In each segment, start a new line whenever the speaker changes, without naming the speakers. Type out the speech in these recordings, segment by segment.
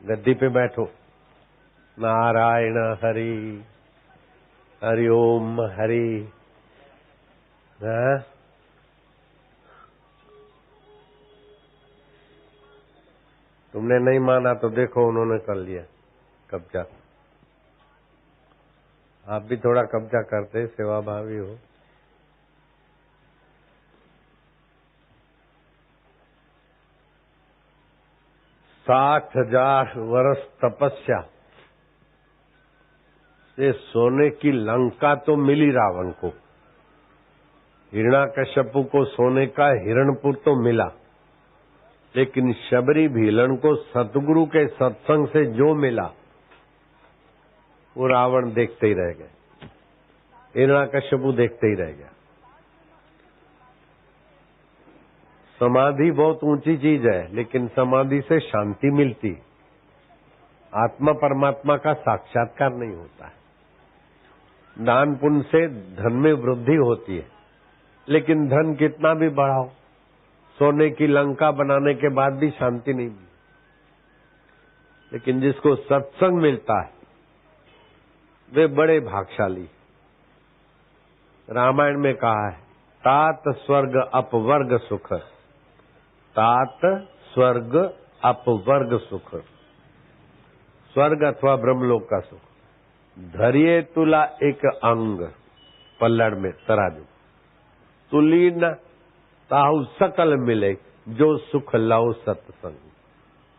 गद्दी पे बैठो। नारायण हरि, हरि ओम हरि। हाँ? तुमने नहीं माना तो देखो उन्होंने कर लिया कब्जा। आप भी थोड़ा कब्जा करते, सेवाभावी हो। साठ 60,000 वर्ष तपस्या से सोने की लंका तो मिली रावण को, हिरण्याकश्यपु को सोने का हिरणपुर तो मिला, लेकिन शबरी भीलन को सतगुरु के सत्संग से जो मिला वो रावण देखते ही रह गए, हिरण्याकश्यपु देखते ही रह गया। समाधि बहुत ऊंची चीज है, लेकिन समाधि से शांति मिलती, आत्मा परमात्मा का साक्षात्कार नहीं होता है। दान पुण्य से धन में वृद्धि होती है, लेकिन धन कितना भी बढ़ाओ, सोने की लंका बनाने के बाद भी शांति नहीं मिलती। लेकिन जिसको सत्संग मिलता है वे बड़े भाग्यशाली। रामायण में कहा है, तात स्वर्ग अपवर्ग सुख, तात स्वर्ग अपवर्ग सुख, स्वर्ग अथवा ब्रह्मलोक का सुख। धरिए तुला एक अंग, पल्लड़ में तराजू, तुली न ताहु सकल मिले, जो सुख लाओ सत्संग।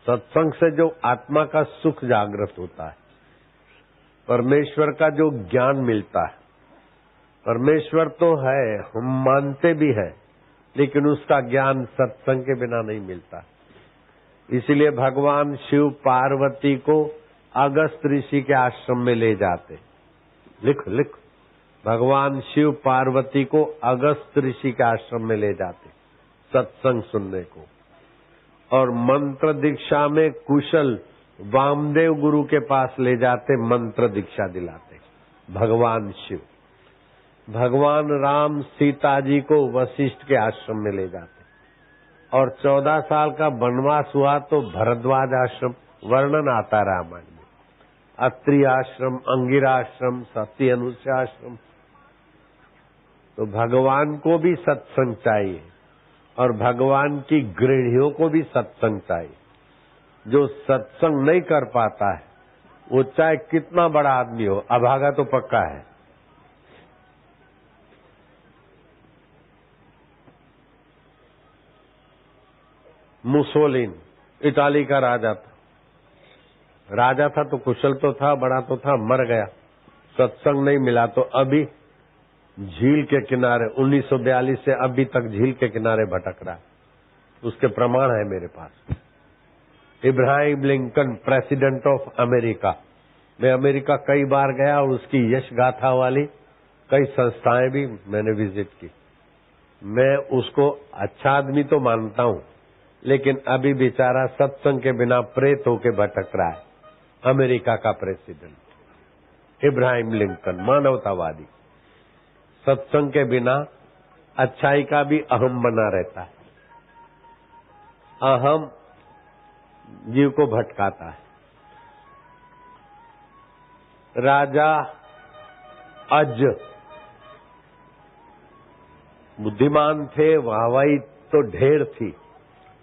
सत्संग से जो आत्मा का सुख जागृत होता है, परमेश्वर का जो ज्ञान मिलता है। परमेश्वर तो है, हम मानते भी हैं, लेकिन उसका ज्ञान सत्संग के बिना नहीं मिलता। इसलिए भगवान शिव पार्वती को अगस्त ऋषि के आश्रम में ले जाते। लिख लिख, भगवान शिव पार्वती को अगस्त ऋषि के आश्रम में ले जाते सत्संग सुनने को, और मंत्र दीक्षा में कुशल वामदेव गुरु के पास ले जाते, मंत्र दीक्षा दिलाते भगवान शिव। भगवान राम सीता जी को वशिष्ठ के आश्रम में ले जाते, और 14 साल का वनवास हुआ तो भरद्वाज आश्रम वर्णन आता रामायण में, अत्रि आश्रम, अंगिरा आश्रम, सती अनुष्य आश्रम। तो भगवान को भी सत्संग चाहिए, और भगवान की गृहियों को भी सत्संग चाहिए। जो सत्संग नहीं कर पाता है वो चाहे कितना बड़ा आदमी हो, अभागा तो पक्का है। मुसोलिन इटाली का राजा था, राजा था तो कुशल तो था, बड़ा तो था, मर गया, सत्संग नहीं मिला, तो अभी झील के किनारे 1942 से अभी तक झील के किनारे भटक रहा है। उसके प्रमाण है मेरे पास। Abraham Lincoln, president of America, मैं अमेरिका कई बार गया और उसकी यश गाथा वाली कई संस्थाएं भी मैंने विजिट की। मैं उसको अच्छा आदमी तो मानता हूं, लेकिन अभी बेचारा सत्संग के बिना प्रेत होके भटक रहा है। अमेरिका का प्रेसिडेंट इब्राहिम लिंकन, मानवतावादी, सत्संग के बिना अच्छाई का भी अहम बना रहता है। अहम जीव को भटकाता है। राजा अज बुद्धिमान थे, वाहवाही तो ढेर थी,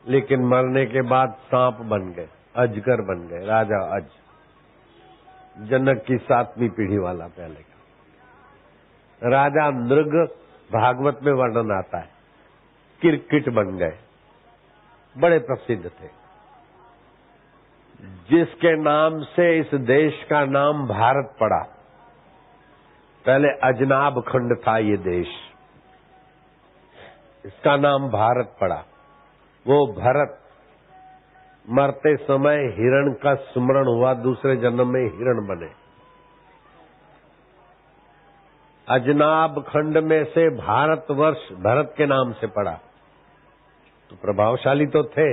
लेकिन मरने के बाद सांप बन गए, अजगर बन गए। राजा अज, जनक की 7वीं पीढ़ी वाला पहले का। राजा नृग, भागवत में वर्णन आता है, किरकिट बन गए, बड़े प्रसिद्ध थे, जिसके नाम से इस देश का नाम भारत पड़ा। पहले अजनाब खंड था ये देश, इसका नाम भारत पड़ा। वो भरत मरते समय हिरण का स्मरण हुआ, दूसरे जन्म में हिरण बने। अजनाब खंड में से भारतवर्ष भरत के नाम से पड़ा। तो प्रभावशाली तो थे,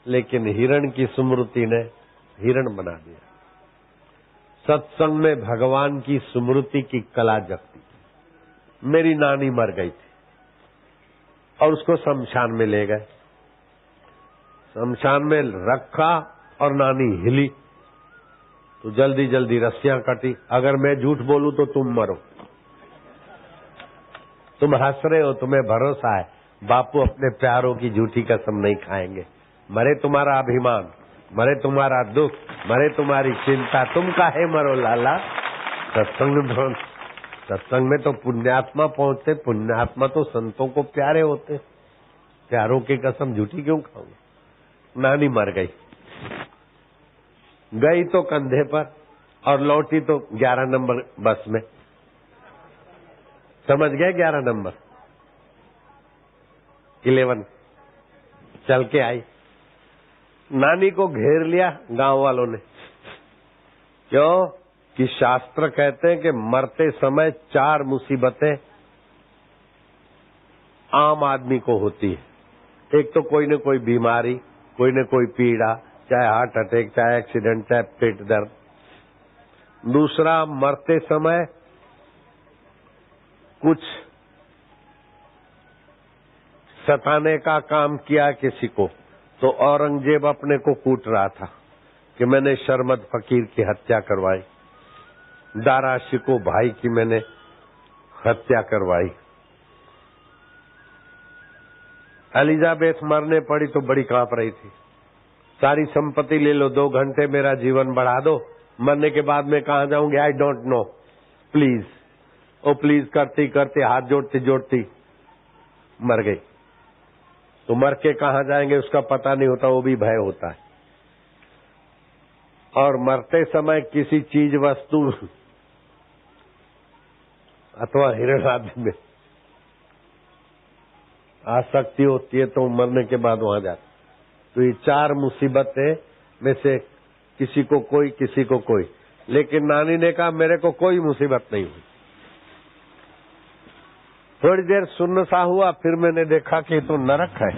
लेकिन हिरण की स्मृति ने हिरण बना दिया। सत्संग में भगवान की स्मृति की कला जगती। मेरी नानी मर गई थी और उसको शमशान में ले गए। शमशान में रखा और नानी हिली तो जल्दी जल्दी रस्सियां कटी। अगर मैं झूठ बोलूं तो तुम मरो। तुम हंस रहे हो, तुम्हें भरोसा है बापू अपने प्यारों की झूठी कसम नहीं खाएंगे। मरे तुम्हारा अभिमान, मरे तुम्हारा दुख, मरे तुम्हारी चिंता, तुम काहे मरो लाला। सत्संग में तो पुण्यात्मा पहुंचते। पुण्यात्मा तो संतों को प्यारे होते। प्यारों की कसम झूठी क्यों खाऊंगा। नानी मर गई, गई तो कंधे पर और लौटी तो 11 नंबर बस में। समझ गए 11 नंबर 11 चल के आई। नानी को घेर लिया गांव वालों ने। क्यों कि शास्त्र कहते हैं कि मरते समय 4 मुसीबतें आम आदमी को होती है। एक तो कोई न कोई बीमारी, कोई न कोई पीड़ा, चाहे हार्ट अटैक, चाहे एक्सीडेंट, चाहे पेट दर्द। दूसरा, मरते समय कुछ सताने का काम किया किसी को। तो औरंगजेब अपने को कूट रहा था कि मैंने शर्मद फकीर की हत्या करवाई, दारा शिको भाई की मैंने हत्या करवाई। एलिजाबेथ मरने पड़ी तो बड़ी कांप रही थी। सारी संपत्ति ले लो, 2 घंटे मेरा जीवन बढ़ा दो, मरने के बाद मैं कहां जाऊंगी I don't know, please. Oh please करती करते हाथ जोड़ती जोड़ती मर गई। तो मर के कहां जाएंगे उसका पता नहीं होता, वो भी भय होता है। और मरते समय किसी चीज वस्तु अथवा हिरण आदि में आसक्ति होती है तो मरने के बाद वहां जाते। तो ये 4 मुसीबतें में से किसी को कोई, किसी को कोई। लेकिन नानी ने कहा मेरे को कोई मुसीबत नहीं हुई। थोड़ी देर सुन्न सा हुआ, फिर मैंने देखा कि तो नरक है।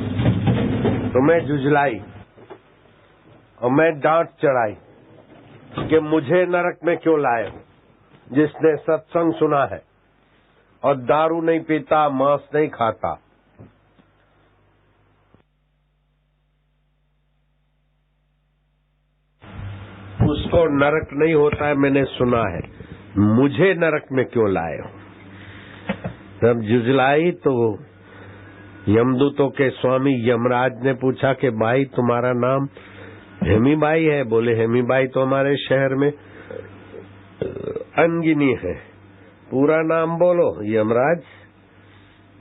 तो मैं जुझलाई और मैं डांट चढ़ाई कि मुझे नरक में क्यों लाए हो, जिसने सत्संग सुना है और दारू नहीं पीता, मांस नहीं खाता। उसको नरक नहीं होता है, मैंने सुना है। मुझे नरक में क्यों लाए हो। तब जुझलाई तो यमदूतों के स्वामी यमराज ने पूछा कि भाई तुम्हारा नाम हेमीबाई है। बोले हेमीबाई तो हमारे शहर में अनगिनी है, पूरा नाम बोलो। यमराज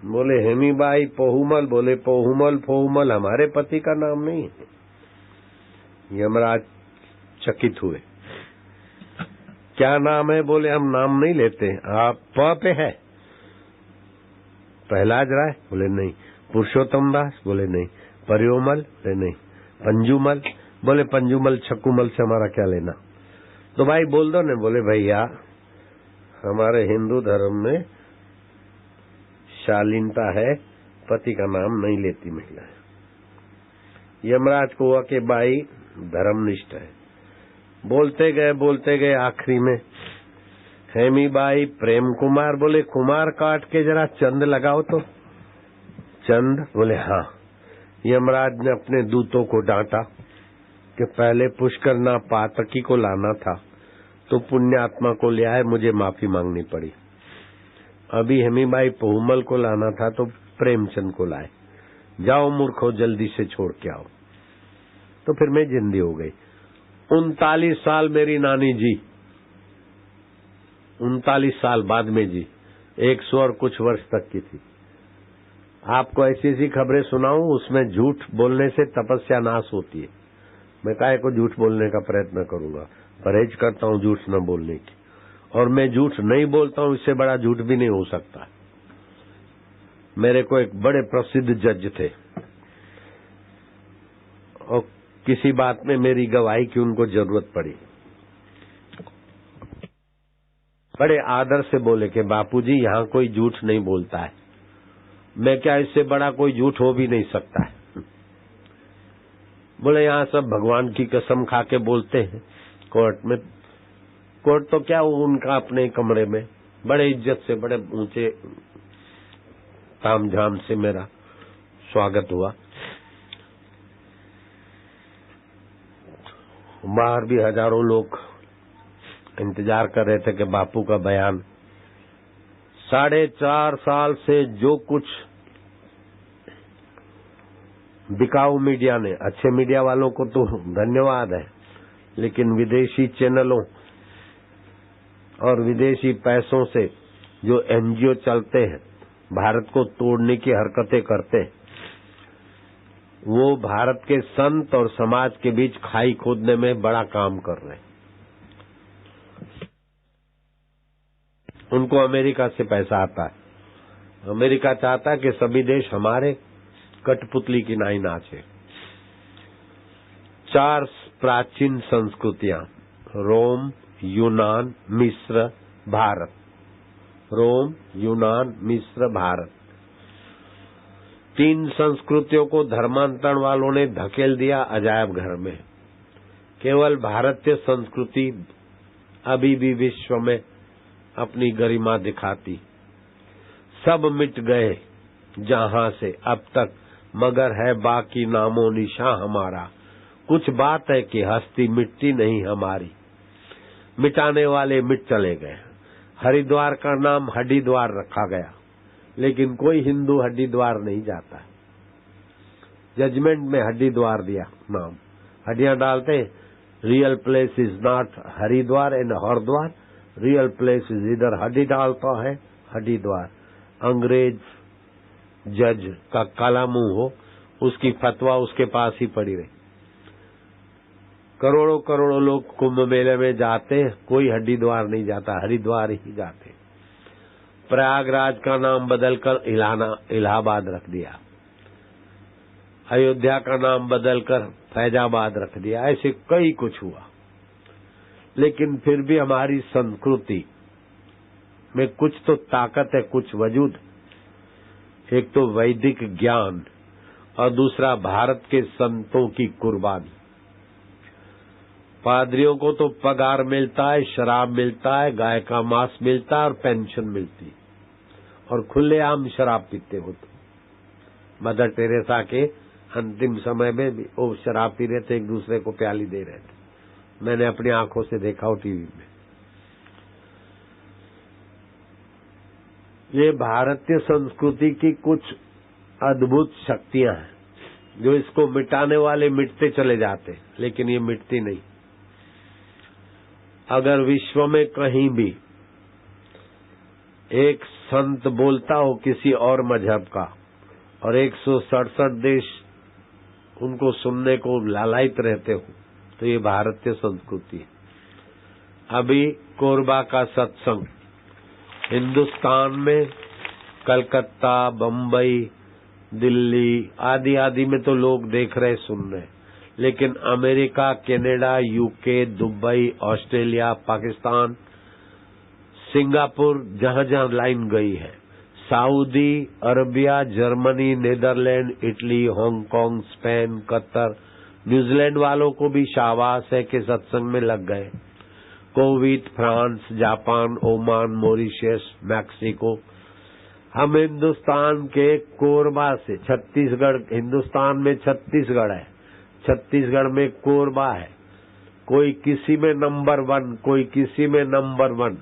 बोले हेमीबाई पोहुमल। बोले पोहुमल फोहुमल हमारे पति का नाम नहीं है। यमराज चकित हुए, क्या नाम है। बोले हम नाम नहीं लेते। आप प पे है। प्रहलाद राय। बोले नहीं। पुरुषोत्तम दास। बोले नहीं। परियोमल। बोले नहीं। पंजुमल। बोले पंजुमल छकुमल से हमारा क्या लेना। तो भाई बोल दो ने। बोले भैया हमारे हिंदू धर्म में शालीनता है, पति का नाम नहीं लेती महिला। यमराज को हुआ कि भाई धर्मनिष्ठ है। बोलते गए आखिरी में हेमीबाई प्रेम कुमार। बोले कुमार काट के जरा चंद लगाओ तो। चंद। बोले हाँ। यमराज ने अपने दूतों को डांटा कि पहले पुष्कर ना पातकी को लाना था तो पुण्यात्मा को ले आए, मुझे माफी मांगनी पड़ी। अभी हेमीबाई पोहुमल को लाना था तो प्रेमचंद को लाए। जाओ मूर्खो जल्दी से छोड़ के आओ। तो फिर मैं जिंदी हो गई। 39 साल मेरी नानी जी, 39 साल बाद में जी, 100 और कुछ वर्ष तक की थी। आपको ऐसी ऐसी खबरें सुनाऊं, उसमें झूठ बोलने से तपस्या नाश होती है। मैं काहे को झूठ बोलने का प्रयत्न करूंगा, परहेज करता हूं झूठ न बोलने की। और मैं झूठ नहीं बोलता हूं, इससे बड़ा झूठ भी नहीं हो सकता। मेरे को एक बड़े प्रसिद्ध जज थे और किसी बात में मेरी गवाही की उनको जरूरत पड़ी। बड़े आदर से बोले कि बापूजी यहाँ कोई झूठ नहीं बोलता है। मैं क्या, इससे बड़ा कोई झूठ हो भी नहीं सकता है। बोले यहाँ सब भगवान की कसम खा के बोलते हैं कोर्ट में। कोर्ट तो क्या, उनका अपने कमरे में बड़े इज्जत से, बड़े ऊंचे तामझाम से मेरा स्वागत हुआ। बाहर भी हजारों लोग इंतजार कर रहे थे कि बापू का बयान। 4.5 साल से जो कुछ बिकाऊ मीडिया ने, अच्छे मीडिया वालों को तो धन्यवाद है, लेकिन विदेशी चैनलों और विदेशी पैसों से जो एनजीओ चलते हैं, भारत को तोड़ने की हरकतें करते हैं, वो भारत के संत और समाज के बीच खाई खोदने में बड़ा काम कर रहे हैं। उनको अमेरिका से पैसा आता है। अमेरिका चाहता है कि सभी देश हमारे कठपुतली की नाई नाचे। 4 प्राचीन संस्कृतियां, रोम, यूनान, मिस्र, भारत। रोम, यूनान, मिस्र, भारत। 3 संस्कृतियों को धर्मांतरण वालों ने धकेल दिया अजायब घर में। केवल भारतीय संस्कृति अभी भी विश्व में अपनी गरिमा दिखाती। सब मिट गए जहां से अब तक, मगर है बाकी नामो निशा हमारा। कुछ बात है कि हस्ती मिटती नहीं हमारी। मिटाने वाले मिट चले गए। हरिद्वार का नाम हड्डीद्वार रखा गया, लेकिन कोई हिंदू हड्डीद्वार नहीं जाता। जजमेंट में हड्डीद्वार दिया नाम। हड्डियां डालते, real place is not Haridwar and Haridwar, real place is इधर। हड्डी डालता है हड्डीद्वार। अंग्रेज जज का काला मुंह हो, उसकी फतवा उसके पास ही पड़ी रही। करोड़ों करोड़ों लोग कुंभ मेले में जाते, कोई हड्डीद्वार नहीं जाता, हरिद्वार ही जाते। प्रयागराज का नाम बदलकर इलाहाबाद रख दिया। अयोध्या का नाम बदलकर फैजाबाद रख दिया। ऐसे कई कुछ हुआ, लेकिन फिर भी हमारी संस्कृति में कुछ तो ताकत है, कुछ वजूद। एक तो वैदिक ज्ञान और दूसरा भारत के संतों की कुर्बानी। पादरियों को तो पगार मिलता है, शराब मिलता है, गाय का मांस मिलता है और पेंशन मिलती, और खुलेआम शराब पीते हो। तो मदर टेरेसा के अंतिम समय में भी वो शराब पी रहे थे, एक दूसरे को प्याली दे रहे थे। मैंने अपनी आंखों से देखा हो टीवी में। ये भारतीय संस्कृति की कुछ अद्भुत शक्तियां हैं, जो इसको मिटाने वाले मिटते चले जाते, लेकिन ये मिटती नहीं। अगर विश्व में कहीं भी एक संत बोलता हो किसी और मजहब का, और 167 देश उनको सुनने को लालायित रहते हो, तो ये भारतीय संस्कृति है। अभी कोरबा का सत्संग हिंदुस्तान में कलकत्ता, बम्बई, दिल्ली आदि आदि में तो लोग देख रहे, सुन रहे, लेकिन America, Canada, UK, Dubai, Australia, Pakistan, Singapore, जहां जहां लाइन गई है, Saudi Arabia, Germany, Netherland, Italy, Hong Kong, Spain, Qatar, New Zealand वालों को भी शाबाश है कि सत्संग में लग गए। Kuwait, France, Japan, Oman, Mauritius, Mexico. हम हिंदुस्तान के कोरबा से, छत्तीसगढ़, हिंदुस्तान में छत्तीसगढ़ है, छत्तीसगढ़ में कोरबा है। कोई किसी में नंबर 1, कोई किसी में नंबर 1।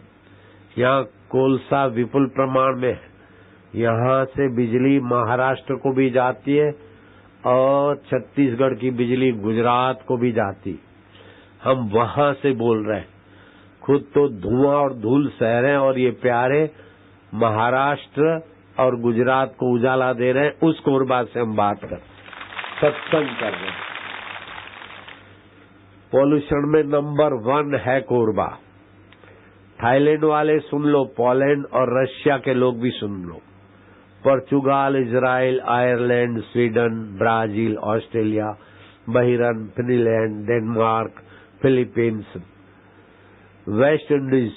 यहाँ कोलसा विपुल प्रमाण में है। यहाँ से बिजली महाराष्ट्र को भी जाती है और छत्तीसगढ़ की बिजली गुजरात को भी जाती। हम वहां से बोल रहे हैं। खुद तो धुआं और धूल सह रहे हैं, और ये प्यारे महाराष्ट्र और गुजरात को उजाला दे रहे हैं। उस कोरबा से हम बात कर, सत्संग कर रहे हैं। पॉल्यूशन में नंबर 1 है कोरबा। थाईलैंड वाले सुन लो, पोलैंड और रशिया के लोग भी सुन लो। Portugal, Israel, Ireland, Sweden, Brazil, Australia, Bahrain, Finland, Denmark, Philippines, West Indies,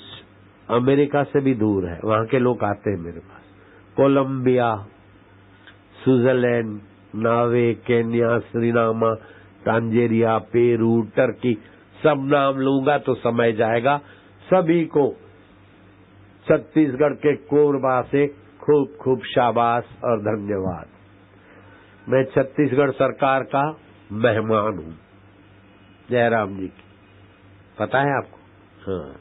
America से भी दूर है, वहां के लोग आते हैं मेरे पास। Colombia, Switzerland, Norway, Kenya, Suriname, Tanzania, Peru, Turkey, सब नाम लूंगा तो समय जाएगा। सभी को छत्तीसगढ़ के कोरबा से खूब खूब शाबाश और धन्यवाद। मैं छत्तीसगढ़ सरकार का मेहमान हूं। जयराम जी की। पता है आपको? हाँ,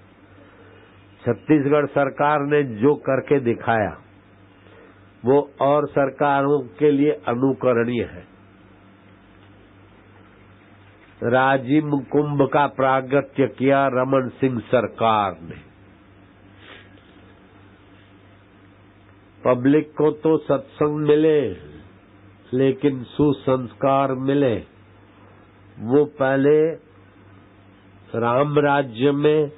छत्तीसगढ़ सरकार ने जो करके दिखाया वो और सरकारों के लिए अनुकरणीय है। राजिम कुंभ का प्रागट्य किया रमन सिंह सरकार ने। पब्लिक को तो सत्संग मिले लेकिन सुसंस्कार मिले। वो पहले राम राज्य में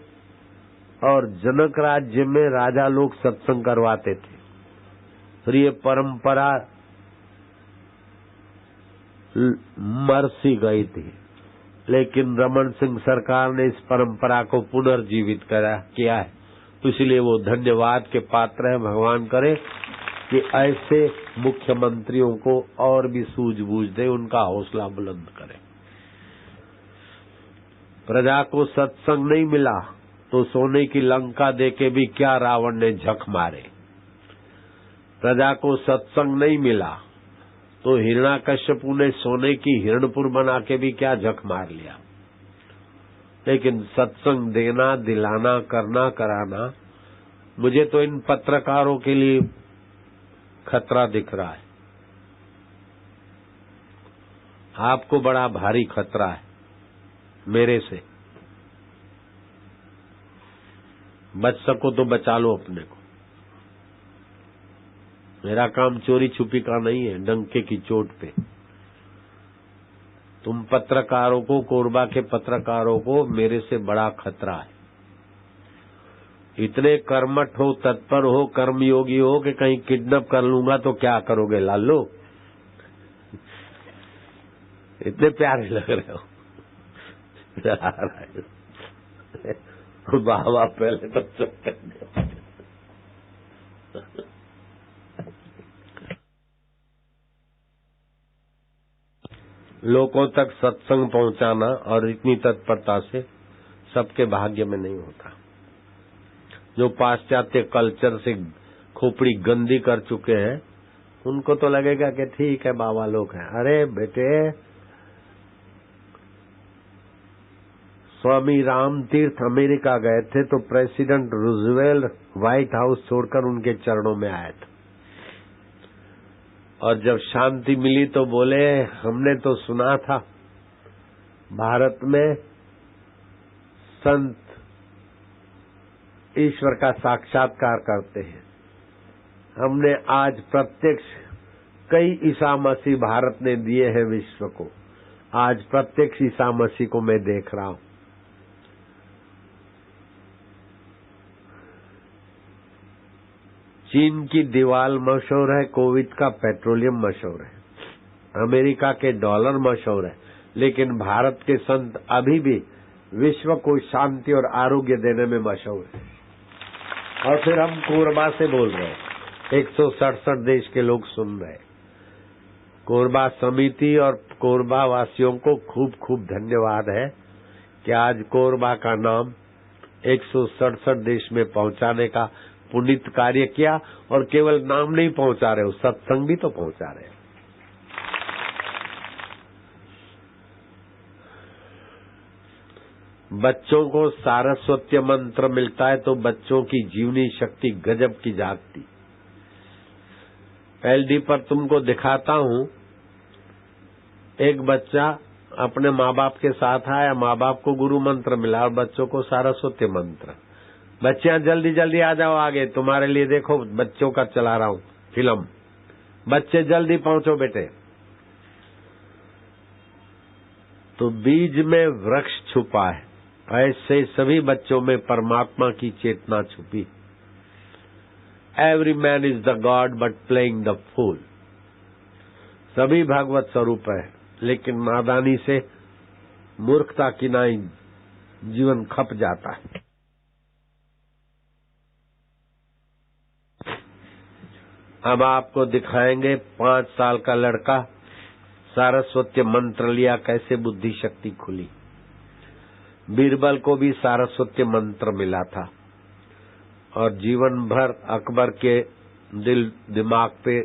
और जनक राज्य में राजा लोग सत्संग करवाते थे, फिर ये परंपरा मर-सी गई थी, लेकिन रमन सिंह सरकार ने इस परंपरा को पुनर्जीवित किया है, तो इसलिए वो धन्यवाद के पात्र है। भगवान करे कि ऐसे मुख्यमंत्रियों को और भी सूझबूझ दे, उनका हौसला बुलंद करे। प्रजा को सत्संग नहीं मिला तो सोने की लंका देके भी क्या रावण ने झक मारे। प्रजा को सत्संग नहीं मिला तो हिरण्याकश्यपु ने सोने की हिरणपुर बना के भी क्या झक मार लिया। लेकिन सत्संग देना, दिलाना, करना, कराना, मुझे तो इन पत्रकारों के लिए खतरा दिख रहा है। आपको बड़ा भारी खतरा है मेरे से। बच सको तो बचा लो अपने को। मेरा काम चोरी छुपी का नहीं है, डंके की चोट पे। तुम पत्रकारों को, कोरबा के पत्रकारों को मेरे से बड़ा खतरा है। इतने कर्मठ हो, तत्पर हो, कर्मयोगी हो कि कहीं किडनैप कर लूंगा तो क्या करोगे लालो? इतने प्यारे लग रहे हो। बाबा पहले तो चुप। लोगों तक सत्संग पहुंचाना और इतनी तत्परता से सबके भाग्य में नहीं होता। जो पाश्चात्य कल्चर से खोपड़ी गंदी कर चुके हैं उनको तो लगेगा कि ठीक है बाबा लोग हैं। अरे बेटे, स्वामी राम तीर्थ अमेरिका गए थे तो प्रेसिडेंट रूजवेल्ट व्हाइट हाउस छोड़कर उनके चरणों में आए थे, और जब शांति मिली तो बोले हमने तो सुना था भारत में संत ईश्वर का साक्षात्कार करते हैं। हमने आज प्रत्यक्ष कई ईसा मसीह भारत ने दिए हैं विश्व को। आज प्रत्यक्ष ईसा मसीह को मैं देख रहा हूं। चीन की दीवार मशहूर है, कोविड का पेट्रोलियम मशहूर है, अमेरिका के डॉलर मशहूर है, लेकिन भारत के संत अभी भी विश्व को शांति और आरोग्य देने में मशहूर है। और फिर हम कोरबा से बोल रहे हैं, 167 देश के लोग सुन रहे हैं। कोरबा समिति और कोरबा वासियों को खूब खूब धन्यवाद है कि आज कोरबा का नाम 167 देश में पहुंचाने का पुनीत कार्य किया। और केवल नाम नहीं पहुंचा रहे हो, सत्संग भी तो पहुंचा रहे हो। बच्चों को सारस्वत्य मंत्र मिलता है तो बच्चों की जीवनी शक्ति गजब की जागती। एलडी पर तुमको दिखाता हूं, एक बच्चा अपने माँ बाप के साथ आया, माँ बाप को गुरु मंत्र मिला और बच्चों को सारस्वती मंत्र। बच्चियां जल्दी जल्दी आ जाओ आगे, तुम्हारे लिए देखो बच्चों का चला रहा हूं फिल्म। बच्चे जल्दी पहुंचो बेटे। तो बीज में वृक्ष छुपा है, ऐसे सभी बच्चों में परमात्मा की चेतना छुपी। Every man is the god but playing the fool. सभी भगवत स्वरूप है, लेकिन नादानी से, मूर्खता की नाई जीवन खप जाता है। अब आपको दिखाएंगे 5 साल का लड़का सारस्वती मंत्र लिया, कैसे बुद्धि शक्ति खुली। बीरबल को भी सारस्वती मंत्र मिला था और जीवन भर अकबर के दिल दिमाग पे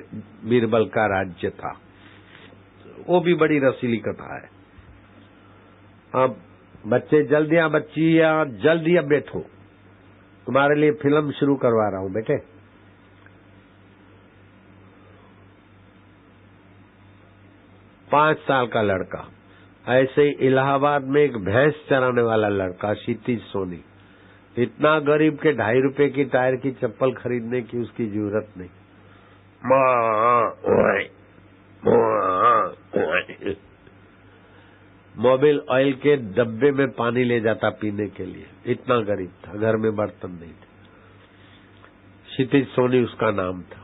बीरबल का राज्य था। वो भी बड़ी रसीली कथा है। अब बच्चे जल्दियां बच्चियां जल्दी अब बैठो, तुम्हारे लिए फिल्म शुरू करवा रहा हूं बेटे। पांच साल का लड़का, ऐसे ही इलाहाबाद में एक भैंस चराने वाला लड़का क्षितिज सोनी, इतना गरीब के 2.5 रुपए की टायर की चप्पल खरीदने की उसकी जरूरत नहीं। मोबिल ऑयल के डब्बे में पानी ले जाता पीने के लिए, इतना गरीब था, घर में बर्तन नहीं थे। क्षितिज सोनी उसका नाम था।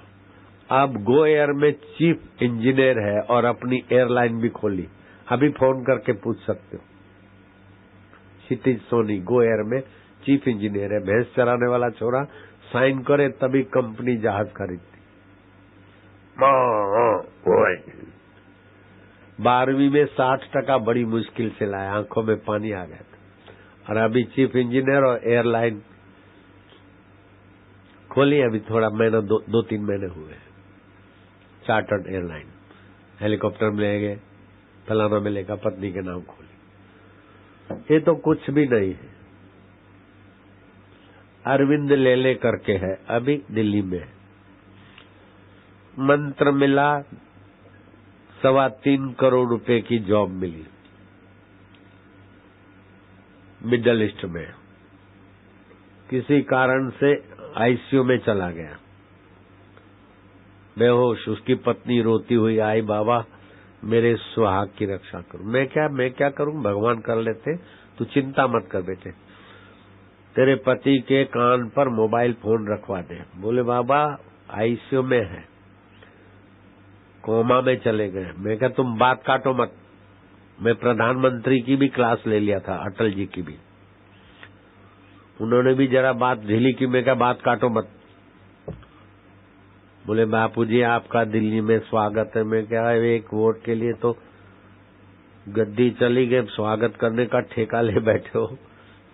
अब गो एयर में चीफ इंजीनियर है और अपनी एयरलाइन भी खोली, अभी फोन करके पूछ सकते हो। क्षितिज सोनी गो एयर में चीफ इंजीनियर है, भैंस चराने वाला छोरा, साइन करे तभी कंपनी जहाज खरीदती। 12वीं में 60% बड़ी मुश्किल से लाया, आंखों में पानी आ गया था। और अभी चीफ इंजीनियर और एयरलाइन खोली, अभी थोड़ा महीना 2-3 महीने हुए। चार्टर्ड एयरलाइन, हेलीकॉप्टर में ले गए, फलाना में लेकर पत्नी के नाम खोली। ये तो कुछ भी नहीं है। अरविंद लेले करके है, अभी दिल्ली में है। मंत्र मिला, 3.25 करोड़ रुपए की जॉब मिली मिडल ईस्ट में। किसी कारण से आईसीयू में चला गया, बेहोश। उसकी पत्नी रोती हुई आई, बाबा मेरे सुहाग की रक्षा करो। मैं क्या करूं, भगवान कर लेते, तू चिंता मत कर बेटे, तेरे पति के कान पर मोबाइल फोन रखवा दे। बोले बाबा आईसीयू में है, कोमा में चले गए। मैं क्या तुम बात काटो मत, मैं प्रधानमंत्री की भी क्लास ले लिया था, अटल जी की भी, उन्होंने भी जरा बात ढीली की। मैं क्या बात काटो मत। बोले बापूजी आपका दिल्ली में स्वागत है। मैं क्या एक वोट के लिए तो गद्दी चली गए, स्वागत करने का ठेका ले बैठे हो।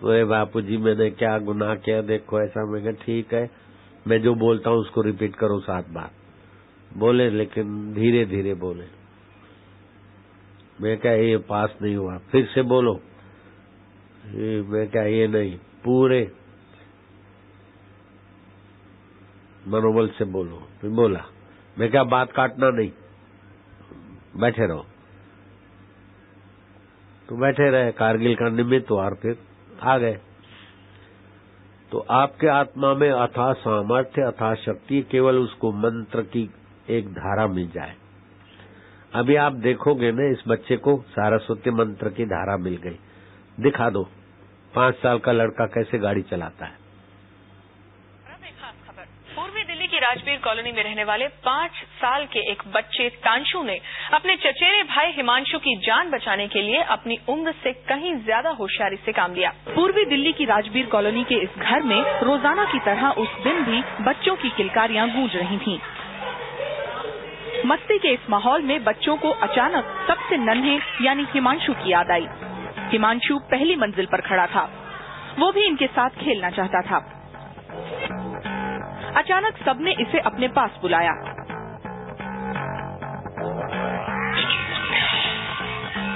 बोले बापूजी मैंने क्या गुनाह किया, देखो ऐसा। मैं क्या ठीक है, मैं जो बोलता हूँ उसको रिपीट करो 7 बार। बोले लेकिन धीरे धीरे बोले। मैं क्या ये पास नहीं हुआ, फिर से बोलो। मैं क्या ये नहीं, पूरे मनोबल से बोलो। फिर बोला, मैं क्या बात काटना नहीं, बैठे रहो। तो बैठे रहे, कारगिल का निमित्त हुआ और फिर आ गए। तो आपके आत्मा में अथाह सामर्थ्य, अथाह शक्ति, केवल उसको मंत्र की एक धारा मिल जाए। अभी आप देखोगे ना, इस बच्चे को सरस्वती मंत्र की धारा मिल गई। दिखा दो 5 साल का लड़का कैसे गाड़ी चलाता है।
पूर्वी दिल्ली की राजबीर कॉलोनी में रहने वाले 5 साल के एक बच्चे तांशु ने अपने चचेरे भाई हिमांशु की जान बचाने के लिए अपनी उम्र से कहीं ज्यादा होशियारी से काम लिया। पूर्वी दिल्ली की राजबीर कॉलोनी के इस घर में रोजाना की तरह उस दिन भी बच्चों की किलकारियां गूंज रही थीं। मस्ती के इस माहौल में बच्चों को अचानक सबसे नन्हे यानी हिमांशु की याद आई। हिमांशु पहली मंजिल पर खड़ा था, वो भी इनके साथ खेलना चाहता था। अचानक सबने इसे अपने पास बुलाया।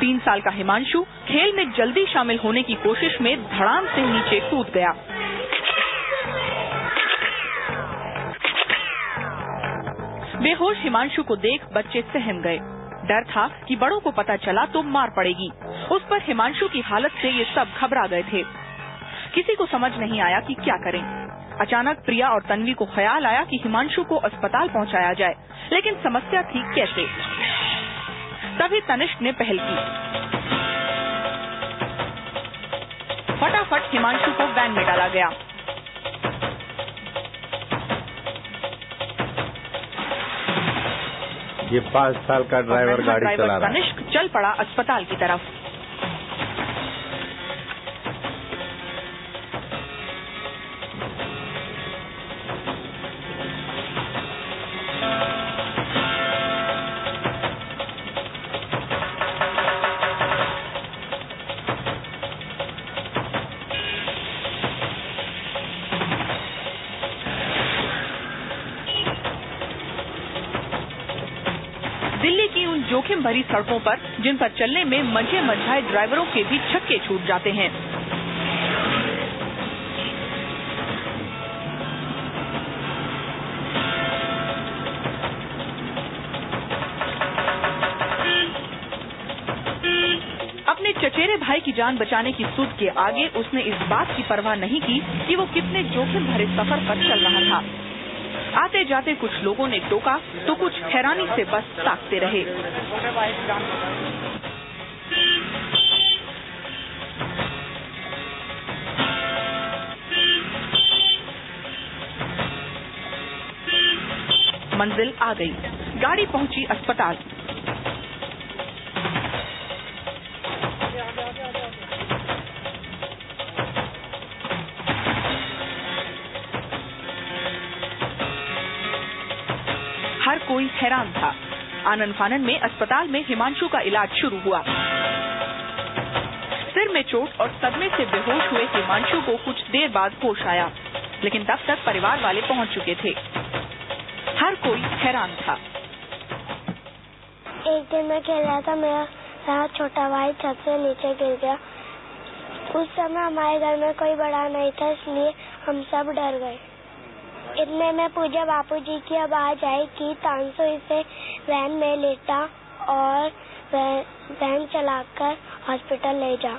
तीन साल का हिमांशु खेल में जल्दी शामिल होने की कोशिश में धड़ाम से नीचे कूद गया। बेहोश हिमांशु को देख बच्चे सहम गए। डर था कि बड़ों को पता चला तो मार पड़ेगी। उस पर हिमांशु की हालत से ये सब घबरा गए थे। किसी को समझ नहीं आया कि क्या करें। अचानक प्रिया और तन्वी को ख्याल आया कि हिमांशु को अस्पताल पहुंचाया जाए, लेकिन समस्या थी कैसे। तभी तनिष्क ने पहल की। फटाफट हिमांशु को वैन में डाला गया।
ये 5 साल का ड्राइवर गाड़ी चला रहा है।
तनिष्क चल पड़ा अस्पताल की तरफ। दिल्ली की उन जोखिम भरी सड़कों पर, जिन पर चलने में मंझे मंझाए ड्राइवरों के भी छक्के छूट जाते हैं। अपने चचेरे भाई की जान बचाने की सुध के आगे उसने इस बात की परवाह नहीं की कि वो कितने जोखिम भरे सफर पर चल रहा था। आते जाते कुछ लोगों ने टोका तो कुछ हैरानी से बस ताकते रहे। मंजिल आ गई, गाड़ी पहुंची अस्पताल। हर कोई हैरान था। आनन फानन में अस्पताल में हिमांशु का इलाज शुरू हुआ। सिर में चोट और सदमे से बेहोश हुए हिमांशु को कुछ देर बाद होश आया, लेकिन तब तक परिवार वाले पहुंच चुके थे। हर कोई हैरान था।
एक दिन मैं खेल रहा था, मेरा छोटा भाई छत से नीचे गिर गया। उस समय हमारे घर में कोई बड़ा नहीं था, इसलिए हम सब डर गए। इतने में पूजा बापूजी की आवाज आई कि तांसु इसे वैन में लेटा और वैन चलाकर हॉस्पिटल ले जा।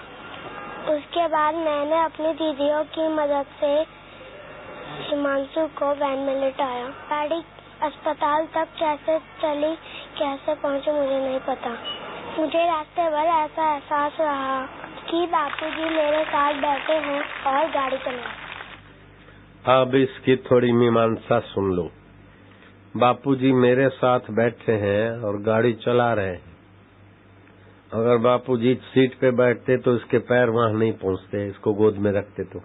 उसके बाद मैंने अपनी दीदियों की मदद से हिमांशु को वैन में लेटाया। गाड़ी अस्पताल तक कैसे चली, कैसे पहुंचे मुझे नहीं पता। मुझे रास्ते भर ऐसा एहसास रहा कि बापूजी मेरे साथ बैठे हैं और गाड़ी चला।
अब इसकी थोड़ी मीमांसा सुन लो। बापूजी मेरे साथ बैठे हैं और गाड़ी चला रहे हैं। अगर बापूजी सीट पे बैठते तो इसके पैर वहां नहीं पहुंचते, इसको गोद में रखते तो।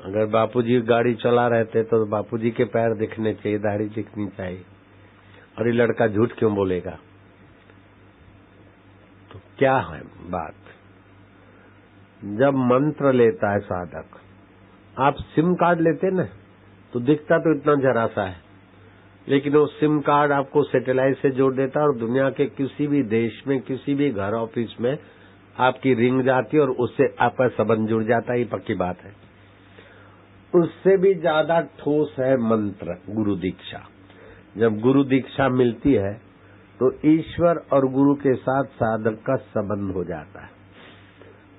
अगर बापूजी गाड़ी चला रहे थे तो बापूजी के पैर दिखने चाहिए, दाढ़ी दिखनी चाहिए। और ये लड़का झूठ क्यों बोलेगा? तो क्या है बात? जब मंत्र लेता है साधक, आप सिम कार्ड लेते ना तो दिखता तो इतना जरा सा है, लेकिन वो सिम कार्ड आपको सैटेलाइट से जोड़ देता है और दुनिया के किसी भी देश में, किसी भी घर ऑफिस में आपकी रिंग जाती है और उससे आपका संबंध जुड़ जाता है। ये पक्की बात है। उससे भी ज्यादा ठोस है मंत्र, गुरु दीक्षा। जब गुरु दीक्षा मिलती है तो ईश्वर और गुरु के साथ साधक का संबंध हो जाता है।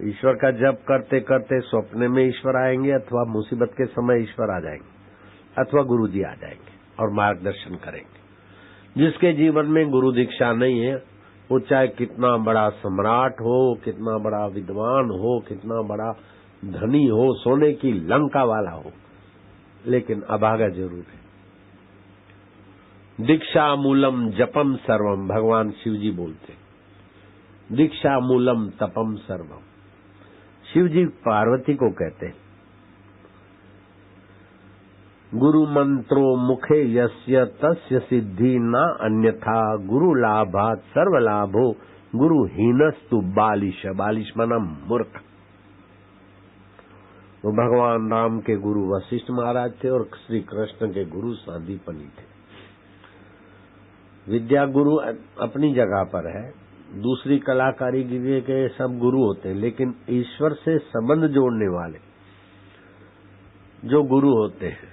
ईश्वर का जप करते करते स्वप्न में ईश्वर आएंगे, अथवा मुसीबत के समय ईश्वर आ जाएंगे, अथवा गुरु जी आ जाएंगे और मार्गदर्शन करेंगे। जिसके जीवन में गुरु दीक्षा नहीं है, वो चाहे कितना बड़ा सम्राट हो, कितना बड़ा विद्वान हो, कितना बड़ा धनी हो, सोने की लंका वाला हो, लेकिन अभागा जरूर है। दीक्षा मूलम जपम सर्वम, भगवान शिव जी बोलते। दीक्षा मूलम तपम सर्वम। शिव जी पार्वती को कहते हैं, गुरु मंत्रो मुखे यस्य तस्य सिद्धि न अन्यथा, गुरु लाभात सर्व लाभो, गुरु हीनस्तु बालिश। बालिश माना मूर्ख। वो भगवान राम के गुरु वशिष्ठ महाराज थे और श्री कृष्ण के गुरु सांदीपनि थे। विद्या गुरु अपनी जगह पर है, दूसरी कलाकारी के सब गुरु होते हैं, लेकिन ईश्वर से संबंध जोड़ने वाले जो गुरु होते हैं,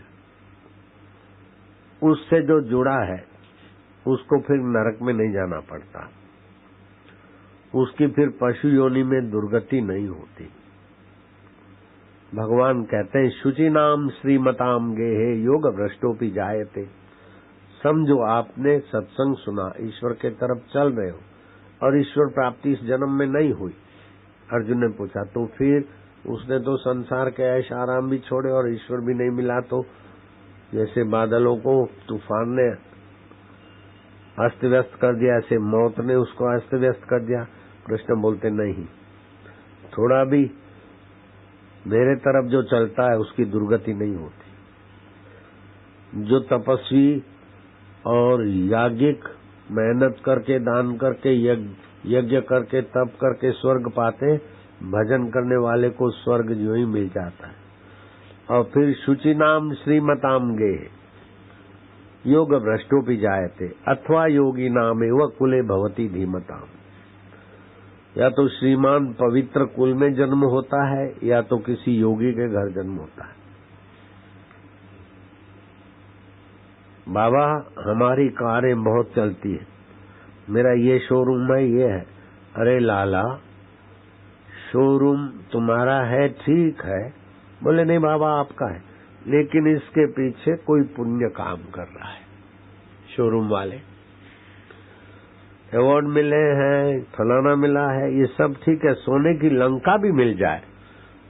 उससे जो जुड़ा है उसको फिर नरक में नहीं जाना पड़ता, उसकी फिर पशु योनि में दुर्गति नहीं होती। भगवान कहते हैं, शुचि नाम श्रीमताम गेहे योग भ्रष्टोपि जायते। समझो आपने सत्संग सुना, ईश्वर के तरफ चल रहे हो और ईश्वर प्राप्ति इस जन्म में नहीं हुई। अर्जुन ने पूछा, तो फिर उसने तो संसार के ऐश आराम भी छोड़े और ईश्वर भी नहीं मिला, तो जैसे बादलों को तूफान ने अस्त व्यस्त कर दिया, ऐसे मौत ने उसको अस्त व्यस्त कर दिया। कृष्ण बोलते, नहीं, थोड़ा भी मेरे तरफ जो चलता है उसकी दुर्गति नहीं होती। जो तपस्वी और याज्ञिक मेहनत करके, दान करके, यज्ञ करके, तप करके स्वर्ग पाते, भजन करने वाले को स्वर्ग जो ही मिल जाता है। और फिर शुचि नाम श्रीमताम गे, योग भ्रष्टोपि जायते अथवा योगी नामेव कुले भवति धीमताम्। या तो श्रीमान पवित्र कुल में जन्म होता है या तो किसी योगी के घर जन्म होता है। बाबा हमारी कारें बहुत चलती है, मेरा ये शोरूम है, ये है। अरे लाला शोरूम तुम्हारा है ठीक है, बोले नहीं बाबा आपका है, लेकिन इसके पीछे कोई पुण्य काम कर रहा है। शोरूम वाले अवार्ड मिले हैं, फलाना मिला है, ये सब ठीक है, सोने की लंका भी मिल जाए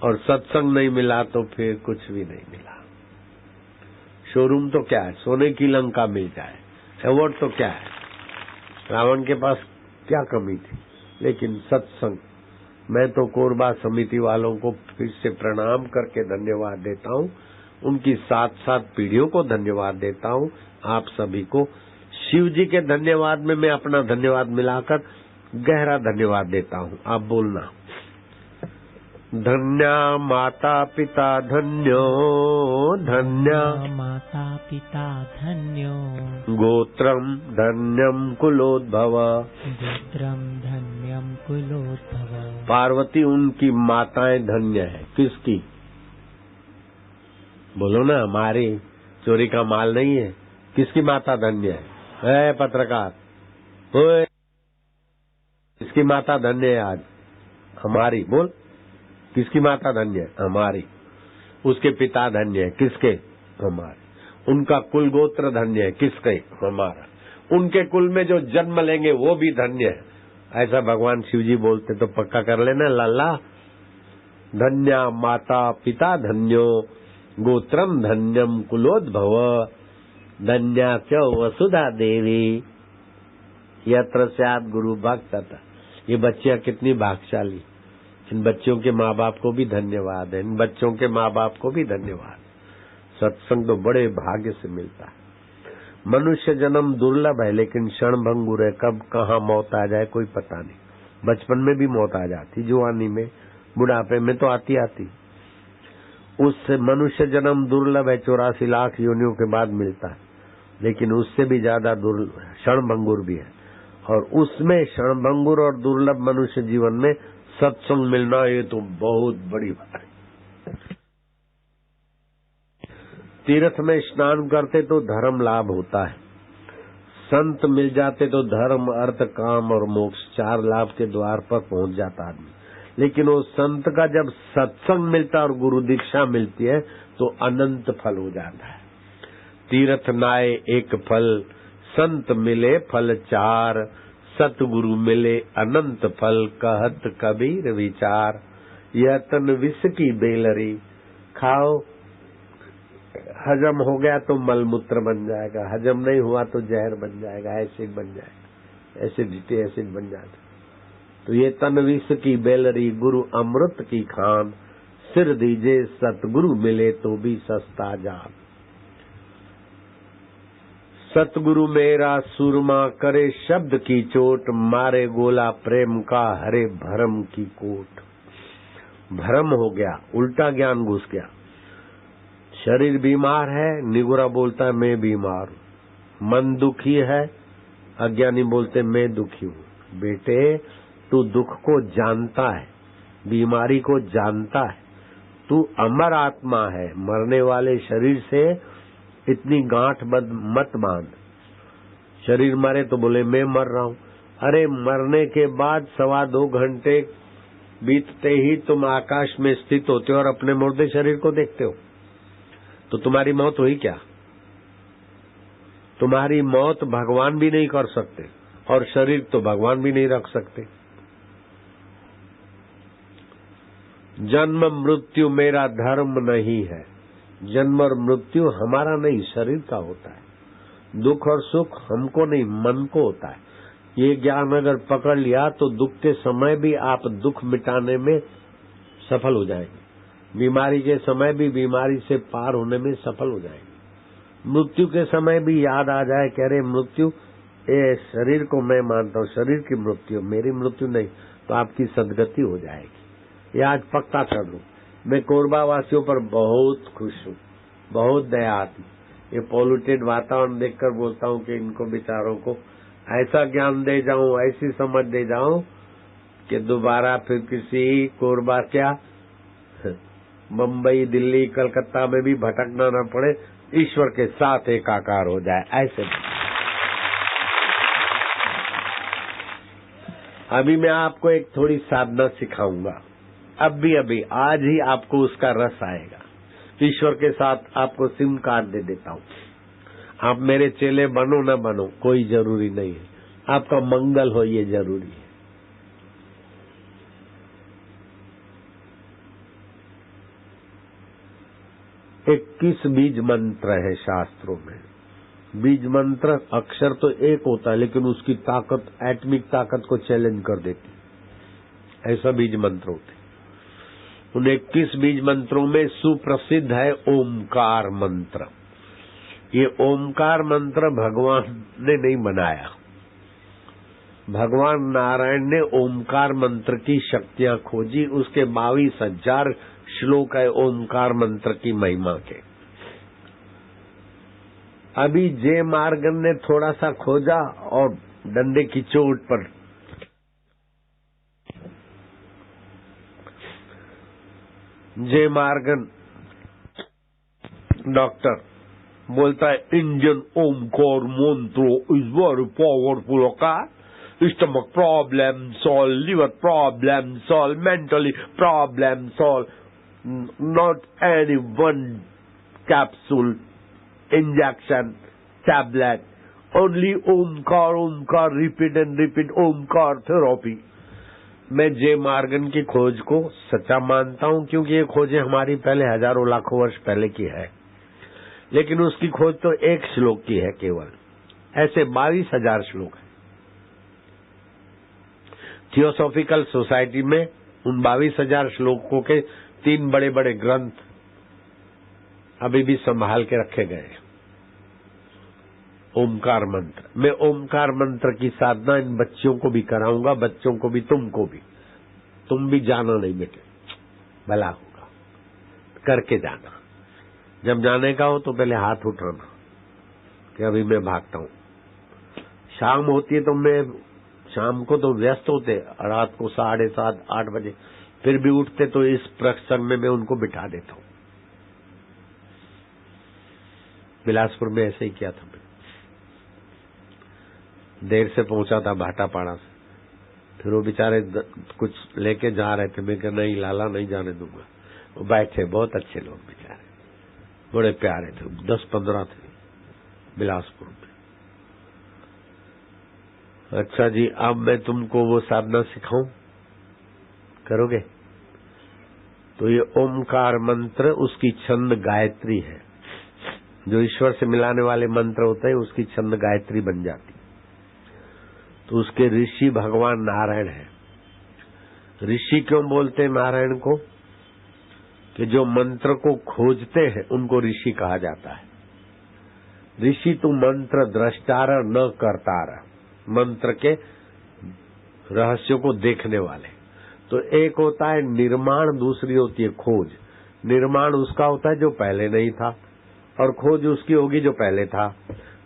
और सत्संग नहीं मिला तो फिर कुछ भी नहीं मिला। शोरूम तो क्या है, सोने की लंका मिल जाए, अवार्ड तो क्या है, रावण के पास क्या कमी थी। लेकिन सत्संग, मैं तो कोरबा समिति वालों को फिर से प्रणाम करके धन्यवाद देता हूँ, उनकी 7 पीढ़ियों को धन्यवाद देता हूँ। आप सभी को शिव जी के धन्यवाद में मैं अपना धन्यवाद मिलाकर गहरा धन्यवाद देता हूँ। आप बोलना, धन्या माता पिता धन्यो, धन्या
माता पिता धन्यो,
गोत्रम धन्यम कुलोद्भव,
गोत्रम धन्यम कुलोद्भव।
पार्वती उनकी माताएं धन्य है। किसकी? बोलो ना, हमारी चोरी का माल नहीं है। किसकी माता धन्य है? पत्रकार, ओए किसकी माता धन्य है आज? हमारी। बोल, किसकी माता धन्य है? हमारी। उसके पिता धन्य है। किसके? हमारे। उनका कुल गोत्र धन्य है। किसके? हमारा। उनके कुल में जो जन्म लेंगे वो भी धन्य है। ऐसा भगवान शिव जी बोलते तो पक्का कर लेना लाला। धन्या माता पिता धन्यो, गोत्रम धन्यम कुलोद्भव, धन्या च वसुधा देवी यत्र स्यात् गुरु भक्त। ये बच्चियां कितनी भाग्यशाली। इन बच्चों के माँ बाप को भी धन्यवाद है, इन बच्चों के माँ बाप को भी धन्यवाद। सत्संग तो बड़े भाग्य से मिलता है। मनुष्य जन्म दुर्लभ है लेकिन क्षणभंगुर है, कब कहाँ मौत आ जाए कोई पता नहीं। बचपन में भी मौत आ जाती, जवानी में, बुढ़ापे में तो आती आती। उससे मनुष्य जन्म दुर्लभ है, 84 लाख योनियों के बाद मिलता है, लेकिन उससे भी ज्यादा क्षणभंगुर भी है। और उसमें क्षणभंगुर और दुर्लभ मनुष्य जीवन में सत्संग मिलना ये तो बहुत बड़ी बात है। तीर्थ में स्नान करते तो धर्म लाभ होता है, संत मिल जाते तो धर्म अर्थ काम और मोक्ष 4 लाभ के द्वार पर पहुंच जाता आदमी। लेकिन वो संत का जब सत्संग मिलता और गुरु दीक्षा मिलती है तो अनंत फल हो जाता है। तीर्थ नाए एक फल, संत मिले फल 4, सतगुरु मिले अनंत फल, कहत कबीर विचार। यह तन विष की बेलरी, खाओ हजम हो गया तो मलमूत्र बन जाएगा, हजम नहीं हुआ तो जहर बन जाएगा, एसिड बन जाएगा, एसिडिटी एसिड बन जाएगा। तो ये तन विष की बेलरी, गुरु अमृत की खान, सिर दीजे सतगुरु मिले तो भी सस्ता जान। सतगुरु मेरा सुरमा करे शब्द की चोट, मारे गोला प्रेम का हरे भरम की कोट। भरम हो गया, उल्टा ज्ञान घुस गया। शरीर बीमार है, निगुरा बोलता है मैं बीमार हूँ। मन दुखी है, अज्ञानी बोलते मैं दुखी हूँ। बेटे तू दुख को जानता है, बीमारी को जानता है, तू अमर आत्मा है। मरने वाले शरीर से इतनी गांठ मत बांध। शरीर मरे तो बोले मैं मर रहा हूँ। अरे मरने के बाद 2.25 घंटे बीतते ही तुम आकाश में स्थित होते हो और अपने मुर्दे शरीर को देखते हो, तो तुम्हारी मौत हुई क्या? तुम्हारी मौत भगवान भी नहीं कर सकते और शरीर तो भगवान भी नहीं रख सकते। जन्म मृत्यु मेरा धर्म नहीं है। जन्म और मृत्यु हमारा नहीं, शरीर का होता है। दुख और सुख हमको नहीं, मन को होता है। ये ज्ञान अगर पकड़ लिया तो दुख के समय भी आप दुख मिटाने में सफल हो जाएंगे, बीमारी के समय भी बीमारी से पार होने में सफल हो जाएंगे। मृत्यु के समय भी याद आ जाए कह रहे मृत्यु ये शरीर को मैं मानता हूँ, शरीर की मृत्यु मेरी मृत्यु नहीं, तो आपकी सदगति हो जाएगी। ये आज पक्का कर लूं। मैं कोरबा वासियों पर बहुत खुश हूँ, बहुत दया आती। ये पॉल्यूटेड वातावरण देखकर बोलता हूँ कि इनको बेचारों को ऐसा ज्ञान दे जाऊं, ऐसी समझ दे जाऊं कि दोबारा फिर किसी कोरबा क्या बम्बई, दिल्ली, कलकत्ता में भी भटकना न पड़े, ईश्वर के साथ एकाकार हो जाए। ऐसे अभी मैं आपको एक थोड़ी साधना सिखाऊंगा, अभी आज ही आपको उसका रस आएगा। ईश्वर के साथ आपको सिम कार्ड दे देता हूँ। आप मेरे चेले बनो न बनो कोई जरूरी नहीं है, आपका मंगल हो ये जरूरी है। इक्कीस बीज मंत्र है शास्त्रों में। बीज मंत्र अक्षर तो एक होता है, लेकिन उसकी ताकत एटमिक ताकत को चैलेंज कर देती, ऐसा बीज मंत्र होते। उन 21 बीज मंत्रों में सुप्रसिद्ध है ओमकार मंत्र। ये ओमकार मंत्र भगवान ने नहीं बनाया, भगवान नारायण ने ओमकार मंत्र की शक्तियां खोजी। उसके 22,000 श्लोक है ओमकार मंत्र की महिमा के। अभी जे मार्गन ने थोड़ा सा खोजा और डंडे की चोट पर जे मार्गन डॉक्टर बोलता है इंडियन ओमकार मंत्र इज वेरी पावरफुल। का stomach problem solve, liver problem solve, mentally problem solve, not any one capsule, injection, tablet, only Omkar, Omkar, repeat and repeat, Omkar therapy. मैं जे मार्गन की खोज को सच्चा मानता हूं, क्योंकि ये खोजें हमारी पहले हजारों लाखों वर्ष पहले की है, लेकिन उसकी खोज तो एक श्लोक की है केवल। ऐसे 22,000 श्लोक हैं। थियोसॉफिकल सोसाइटी में उन 22,000 श्लोकों के 3 बड़े बड़े ग्रंथ अभी भी संभाल के रखे गए हैं। ओमकार मंत्र, मैं ओमकार मंत्र की साधना इन बच्चियों को भी कराऊंगा, बच्चों को भी, तुमको भी। तुम भी जाना नहीं बेटे, भला होगा, करके जाना। जब जाने का हो तो पहले हाथ उठाना कि अभी मैं भागता हूं। शाम होती है तो मैं शाम को तो व्यस्त होते, रात को 7:30 8 बजे फिर भी उठते, तो इस प्रसंग में मैं उनको बिठा देता हूं। बिलासपुर में ऐसे ही किया था। मैं देर से पहुंचा था भाटापाड़ा से, फिर वो बेचारे कुछ लेके जा रहे थे। मैं कहा नहीं लाला, नहीं जाने दूंगा। वो बैठे, बहुत अच्छे लोग बेचारे, बड़े प्यारे थे, 10-15 थे बिलासपुर में। अच्छा जी, अब मैं तुमको वो साधना सिखाऊं, करोगे? तो ये ओमकार मंत्र, उसकी छंद गायत्री है। जो ईश्वर से मिलाने वाले मंत्र होते हैं उसकी छंद गायत्री बन जाती। तो उसके ऋषि भगवान नारायण है। ऋषि क्यों बोलते हैं नारायण को? कि जो मंत्र को खोजते हैं उनको ऋषि कहा जाता है। ऋषि तो मंत्र द्रष्टार न करतार, मंत्र के रहस्यों को देखने वाले। तो एक होता है निर्माण, दूसरी होती है खोज। निर्माण उसका होता है जो पहले नहीं था, और खोज उसकी होगी जो पहले था।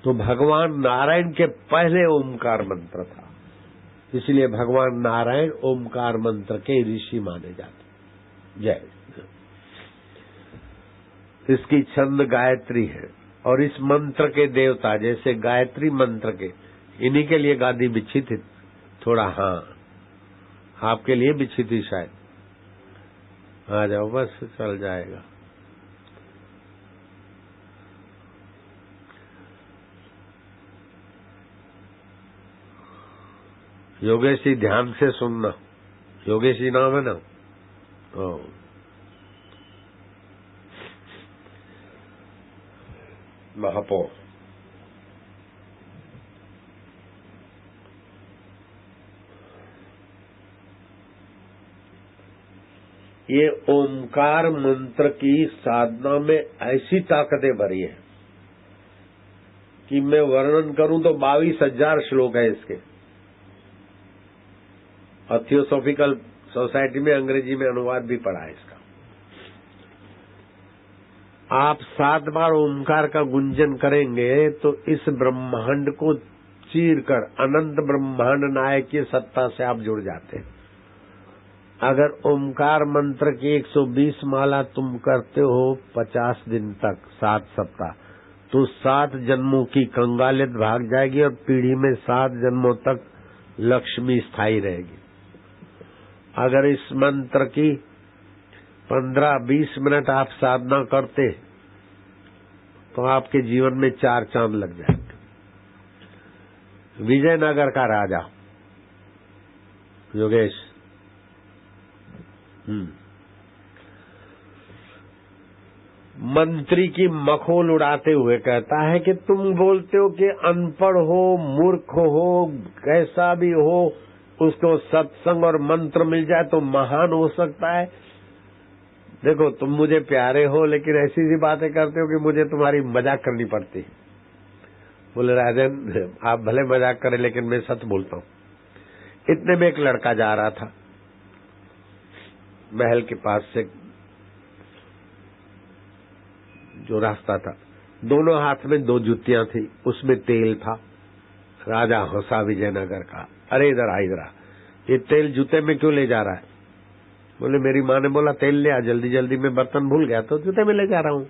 तो भगवान नारायण के पहले ओमकार मंत्र था, इसलिए भगवान नारायण ओमकार मंत्र के ऋषि माने जाते। जय। इसकी छंद गायत्री है, और इस मंत्र के देवता जैसे गायत्री मंत्र के, इन्हीं के लिए गादी बिछी थी थोड़ा। हाँ, आपके लिए बिछी थी शायद। आ जाओ, बस चल जाएगा। योगेश जी ध्यान से सुनना। योगेश जी नाम है ना? महापौर। ये ओमकार मंत्र की साधना में ऐसी ताकतें भरी है कि मैं वर्णन करूं तो 22,000 श्लोक है इसके। और थियोसॉफिकल सोसाइटी में अंग्रेजी में अनुवाद भी पढ़ा है इसका। आप 7 बार ओमकार का गुंजन करेंगे तो इस ब्रह्मांड को चीर कर अनंत ब्रह्मांड नायक की सत्ता से आप जुड़ जाते हैं। अगर ओमकार मंत्र की 120 माला तुम करते हो 50 दिन तक 7 सप्ताह, तो 7 जन्मों की कंगालियत भाग जाएगी और पीढ़ी में 7 जन्मों तक लक्ष्मी स्थायी रहेगी। अगर इस मंत्र की 15-20 मिनट आप साधना करते तो आपके जीवन में 4 चांद लग जाएंगे। विजयनगर का राजा योगेश मंत्री की मखौल उड़ाते हुए कहता है कि तुम बोलते हो कि अनपढ़ हो, मूर्ख हो, कैसा भी हो, उसको सत्संग और मंत्र मिल जाए तो महान हो सकता है। देखो, तुम मुझे प्यारे हो लेकिन ऐसी सी बातें करते हो कि मुझे तुम्हारी मजाक करनी पड़ती है। बोले राजन, आप भले मजाक करें लेकिन मैं सच बोलता हूँ। इतने में एक लड़का जा रहा था महल के पास से, जो रास्ता था, दोनों हाथ में 2 जुतियां थी, उसमें तेल था। राजा हंसा विजयनगर का, अरे इधर आ, इधर आ, ये तेल जूते में क्यों ले जा रहा है? बोले मेरी माँ ने बोला तेल ले आ, जल्दी जल्दी में बर्तन भूल गया तो जूते में ले जा रहा हूँ।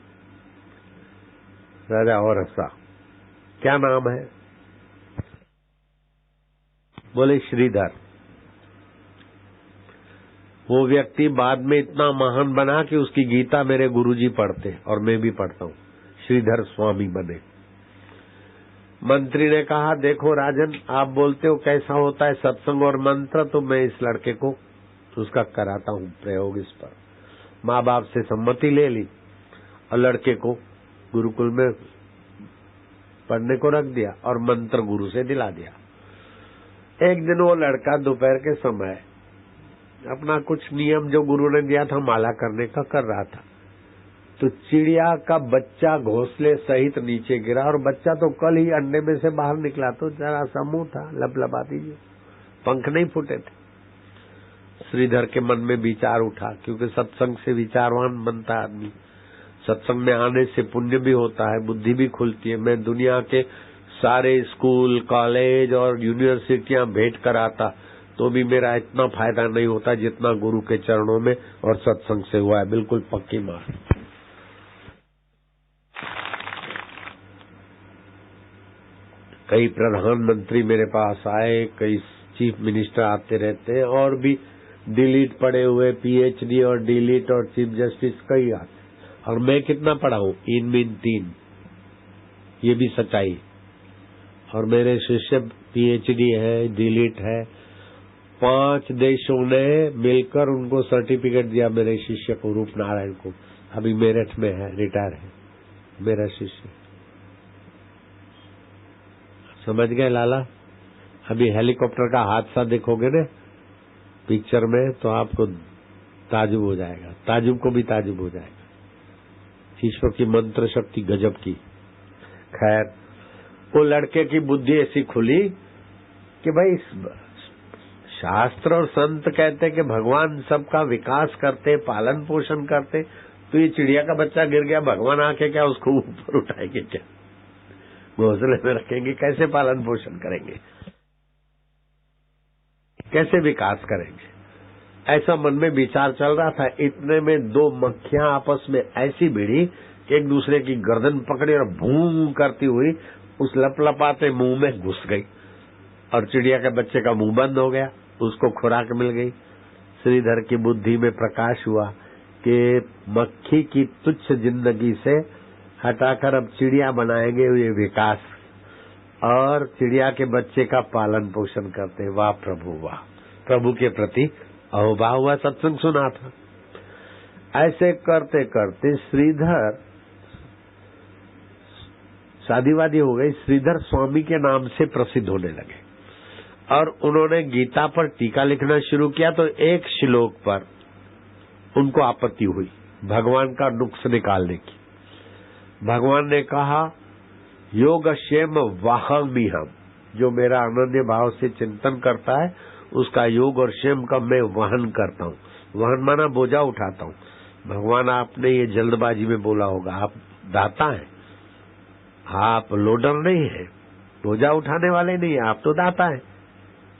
राजा और हंसा। क्या नाम है? बोले श्रीधर। वो व्यक्ति बाद में इतना महान बना कि उसकी गीता मेरे गुरुजी पढ़ते और मैं भी पढ़ता हूँ। श्रीधर स्वामी बने। मंत्री ने कहा, देखो राजन, आप बोलते हो कैसा होता है सत्संग और मंत्र, तो मैं इस लड़के को उसका कराता हूँ प्रयोग इस पर। माँ बाप से सम्मति ले ली और लड़के को गुरुकुल में पढ़ने को रख दिया और मंत्र गुरु से दिला दिया। एक दिन वो लड़का दोपहर के समय अपना कुछ नियम जो गुरु ने दिया था माला करने का कर रहा था, तो चिड़िया का बच्चा घोंसले सहित नीचे गिरा, और बच्चा तो कल ही अंडे में से बाहर निकला, तो जरा सा मुंह था, लपलपाती जी, पंख नहीं फूटे थे। श्रीधर के मन में विचार उठा, क्योंकि सत्संग से विचारवान बनता आदमी, सत्संग में आने से पुण्य भी होता है, बुद्धि भी खुलती है। मैं दुनिया के सारे स्कूल, कॉलेज और यूनिवर्सिटियां भेंट कर आता तो भी मेरा इतना फायदा नहीं होता जितना गुरु के चरणों में और सत्संग से हुआ है। बिल्कुल पक्की बात। कई प्रधानमंत्री मेरे पास आए, कई चीफ मिनिस्टर आते रहते हैं, और भी डिलीट पड़े हुए, पीएचडी और डिलीट और चीफ जस्टिस कई आते। और मैं कितना पढ़ा हूं? इनमीन 3, ये भी सच्चाई। और मेरे शिष्य पीएचडी है, डिलीट है। 5 देशों ने मिलकर उनको सर्टिफिकेट दिया मेरे शिष्य को, रूप नारायण को। अभी मेरठ में है, रिटायर है मेरा शिष्य। समझ गए लाला? अभी हेलीकॉप्टर का हादसा देखोगे ना पिक्चर में तो आपको ताजुब हो जाएगा, ताजुब को भी ताजुब हो जाएगा। ईश्वर की मंत्र शक्ति गजब की। खैर, वो लड़के की बुद्धि ऐसी खुली कि भाई शास्त्र और संत कहते कि भगवान सबका विकास करते, पालन पोषण करते, तो ये चिड़िया का बच्चा गिर गया, भगवान आके क्या उसको ऊपर उठाएंगे? क्या घोंसले में रखेंगे? कैसे पालन पोषण करेंगे? कैसे विकास करेंगे? ऐसा मन में विचार चल रहा था। इतने में 2 मक्खियां आपस में ऐसी भिड़ी कि एक दूसरे की गर्दन पकड़ी और भूं करती हुई उस लपलपाते मुंह में घुस गई, और चिड़िया के बच्चे का मुंह बंद हो गया, उसको खुराक मिल गई। श्रीधर की बुद्धि में प्रकाश हुआ कि मक्खी की तुच्छ जिंदगी से हटाकर अब चिड़िया बनाएंगे ये विकास, और चिड़िया के बच्चे का पालन पोषण करते। वाह प्रभु वाह! प्रभु के प्रति अहोभाव हुआ। सत्संग सुना था। ऐसे करते करते श्रीधर शादीवादी हो गई। श्रीधर स्वामी के नाम से प्रसिद्ध होने लगे, और उन्होंने गीता पर टीका लिखना शुरू किया। तो एक श्लोक पर उनको आपत्ति हुई भगवान का नुक्स निकालने की। भगवान ने कहा, योग क्षेम वाहमी हम, जो मेरा अनन्य भाव से चिंतन करता है उसका योग और क्षेम का मैं वहन करता हूँ। वहन माना बोझा उठाता हूँ। भगवान आपने ये जल्दबाजी में बोला होगा, आप दाता हैं, आप लोडर नहीं है, बोझा उठाने वाले नहीं है, आप तो दाता हैं।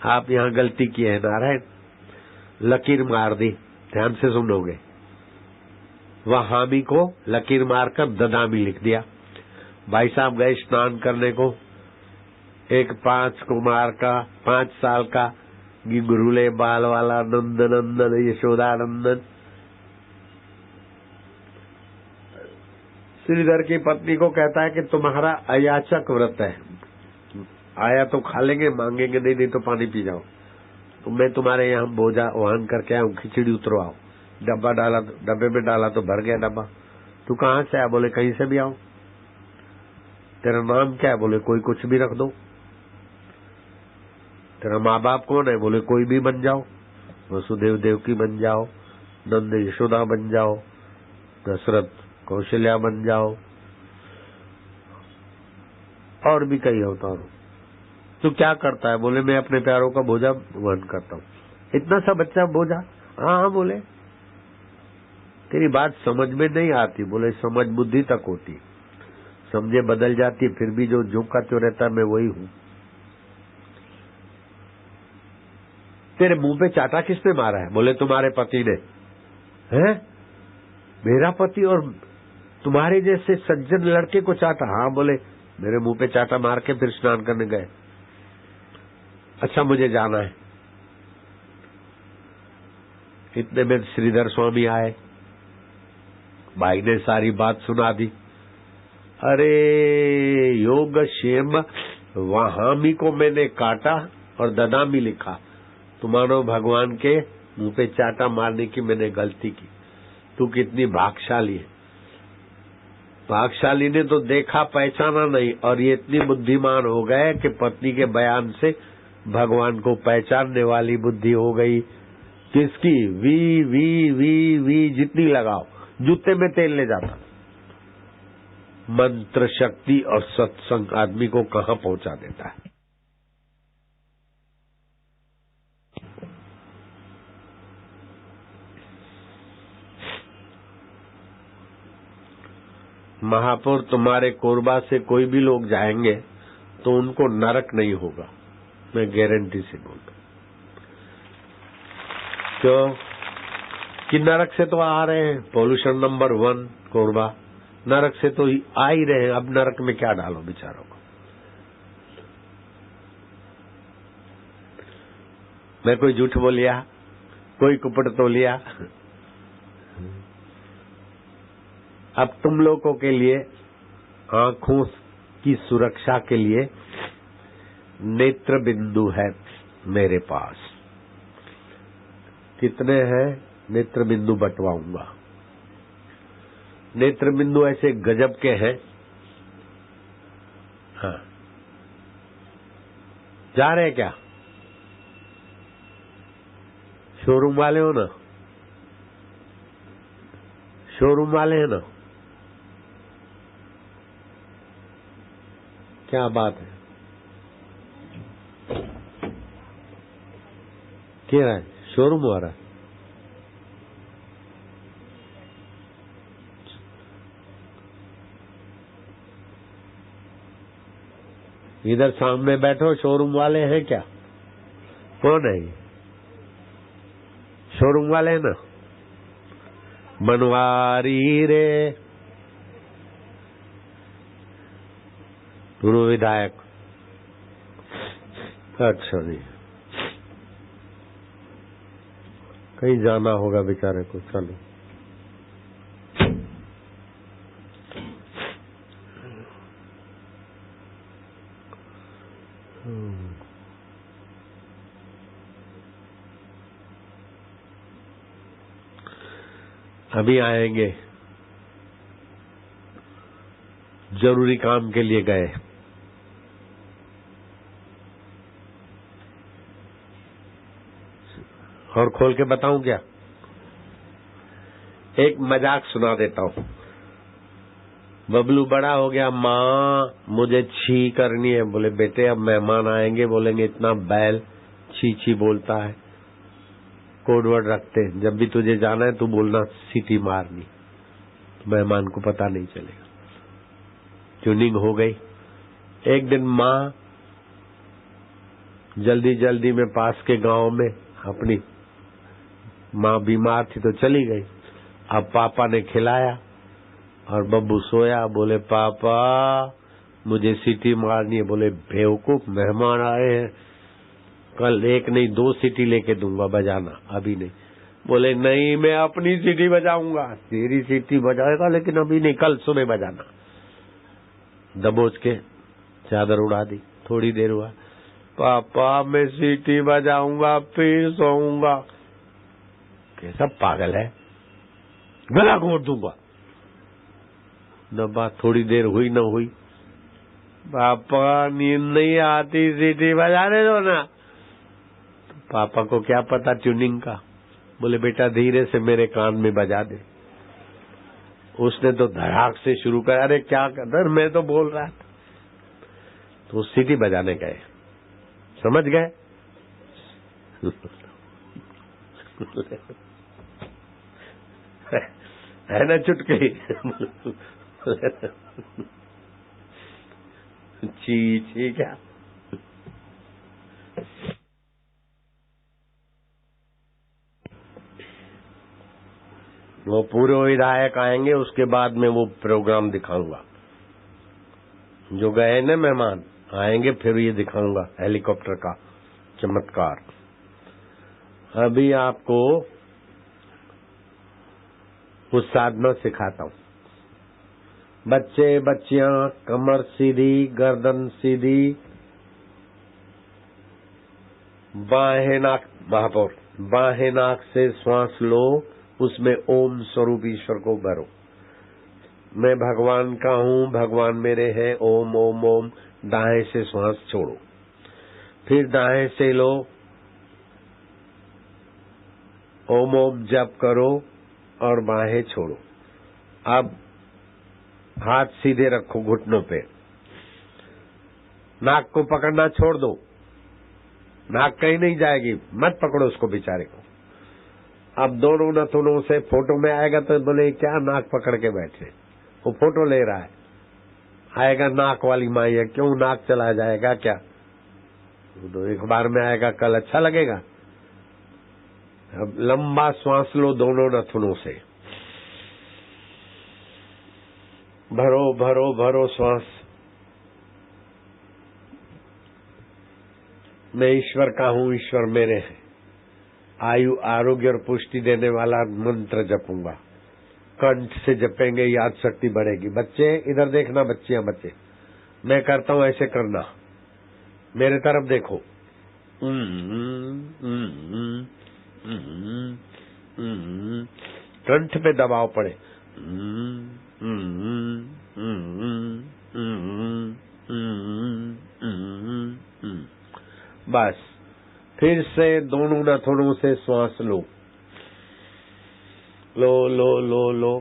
आप यहाँ गलती की है नारायण, लकीर मार दी, ध्यान से सुनोगे। वह हामी को लकीर मारकर ददामी लिख दिया। भाई साहब गए स्नान करने को, एक 5 कुमार का 5 साल का गिगरूले बाल वाला नंद नंदन यशोदानंदन श्रीधर की पत्नी को कहता है कि तुम्हारा अयाचक व्रत है, आया तो खा लेंगे, मांगेंगे नहीं तो पानी पी जाओ। तो मैं तुम्हारे यहाँ बोझा वहन करके आऊं, खिचड़ी उतरवाओ। डब्बा डाला, डब्बे में डाला तो भर गया डब्बा। तू कहाँ से आया? बोले कहीं से भी आऊं। तेरा नाम क्या है? बोले कोई कुछ भी रख दो। तेरा माँ बाप कौन है? बोले कोई भी बन जाओ, वसुदेव देवकी बन जाओ, नंद यशोदा बन जाओ, दशरथ कौशल्या बन जाओ, और भी कई अवतार हो। तो क्या करता है? बोले मैं अपने प्यारों का बोझा वहन करता हूँ। इतना सा बच्चा बोझा? हाँ बोले तेरी बात समझ में नहीं आती। बोले समझ बुद्धि तक होती, समझे बदल जाती, फिर भी जो का त्यों रहता है मैं वही हूँ। तेरे मुंह पे चाटा किसने मारा है? बोले तुम्हारे पति ने। हैं? मेरा पति और तुम्हारे जैसे सज्जन लड़के को चाटा? हाँ बोले मेरे मुंह पे चाटा मार के फिर स्नान करने गए। अच्छा मुझे जाना है। इतने में श्रीधर स्वामी आए, भाई ने सारी बात सुना दी। अरे योग क्षेम वहामी को मैंने काटा और ददामी लिखा, तुम्हारो भगवान के मुंह पे चाटा मारने की मैंने गलती की। तू कितनी भाग्यशाली है। भाग्यशाली ने तो देखा पहचाना नहीं, और ये इतनी बुद्धिमान हो गए कि पत्नी के बयान से भगवान को पहचानने वाली बुद्धि हो गई। किसकी? वी वी वी वी जितनी लगाओ, जूते में तेल ले जाता। मंत्र शक्ति और सत्संग आदमी को कहाँ पहुंचा देता है। महापुर तुम्हारे कोरबा से कोई भी लोग जाएंगे तो उनको नरक नहीं होगा, मैं गारंटी से बोलता। क्यों कि नरक से तो आ रहे हैं, पॉल्यूशन नंबर 1 कोरबा, नरक से तो आ ही रहे हैं। अब नरक में क्या डालो बेचारों को। मैं कोई झूठ बोल लिया, कोई कुपट तो लिया। अब तुम लोगों के लिए आंखों की सुरक्षा के लिए नेत्र बिंदु है मेरे पास। कितने हैं? नेत्र बिंदु बंटवाऊंगा। नेत्र बिंदु ऐसे गजब के हैं। हाँ जा रहे क्या? शोरूम वाले हो ना? शोरूम वाले हैं ना? क्या बात है? क्या है? शोरूम वाला? इधर सामने बैठो, शोरूम वाले हैं क्या? कौन है? शोरूम वाले हैं ना? बनवारी रे पूर्व विधायक। अच्छा जी, कहीं जाना होगा बेचारे को। चलो अभी आएंगे, जरूरी काम के लिए गए। और खोल के बताऊं क्या? एक मजाक सुना देता हूं। बबलू बड़ा हो गया, माँ मुझे छी करनी है। बोले बेटे अब मेहमान आएंगे, बोलेंगे इतना बैल छी छी बोलता है। कोडवर्ड रखते हैं, जब भी तुझे जाना है तू बोलना सीटी मारनी, मेहमान को पता नहीं चलेगा। ट्यूनिंग हो गई। एक दिन माँ जल्दी जल्दी में पास के गांव में, अपनी माँ बीमार थी तो चली गई। अब पापा ने खिलाया और बब्बू सोया। बोले पापा मुझे सीटी मारनी है। बोले बेवकूफ, मेहमान आए हैं, कल एक नहीं 2 सीटी लेके दूंगा, बजाना अभी नहीं। बोले नहीं, मैं अपनी सीटी बजाऊंगा। तेरी सीटी बजाएगा लेकिन अभी नहीं, कल सुबह बजाना। दबोच के चादर उड़ा दी। थोड़ी देर हुआ, पापा मैं सीटी बजाऊंगा फिर सोऊंगा। कैसा पागल है, गला घोट दूंगा। न बात थोड़ी देर हुई न हुई, पापा नींद नहीं आती, सीटी बजाने दो ना। तो पापा को क्या पता ट्यूनिंग का। बोले बेटा धीरे से मेरे कान में बजा दे। उसने तो धड़ाक से शुरू कर, अरे क्या कर, मैं तो बोल रहा था। तो सीटी बजाने गए, समझ गए। है ना चुटकी। ची क्या। वो पूरे विधायक आएंगे, उसके बाद में वो प्रोग्राम दिखाऊंगा। जो गए न मेहमान आएंगे, फिर ये दिखाऊंगा हेलीकॉप्टर का चमत्कार। अभी आपको कुछ साधना सिखाता हूं। बच्चे बच्चियां कमर सीधी, गर्दन सीधी, बाहें नाक, महापौर बाहें नाक से श्वास लो, उसमें ओम स्वरूप ईश्वर को भरो। मैं भगवान का हूं, भगवान मेरे हैं, ओम ओम ओम। दाएं से श्वास छोड़ो, फिर दाएं से लो, ओम ओम जप करो और बाहें छोड़ो। अब हाथ सीधे रखो घुटनों पे, नाक को पकड़ना छोड़ दो। नाक कहीं नहीं जाएगी, मत पकड़ो उसको बेचारे को। अब दोनों नथुनों से, फोटो में आएगा तो बोले क्या नाक पकड़ के बैठे, वो फोटो ले रहा है। आएगा नाक वाली माई है, क्यों नाक चला जाएगा क्या, तो एक बार में आएगा, कल अच्छा लगेगा। अब लंबा श्वास लो दोनों नथुनों से, भरो भरो भरो श्वास। मैं ईश्वर का हूं, ईश्वर मेरे हैं। आयु आरोग्य और पुष्टि देने वाला मंत्र जपूंगा। कंठ से जपेंगे, याद शक्ति बढ़ेगी। बच्चे इधर देखना, बच्चियां बच्चे, मैं करता हूं ऐसे करना, मेरे तरफ देखो। कंठ पे दबाव पड़े। बस फिर से दोनों नथुनों से श्वास लो, लो लो लो लो।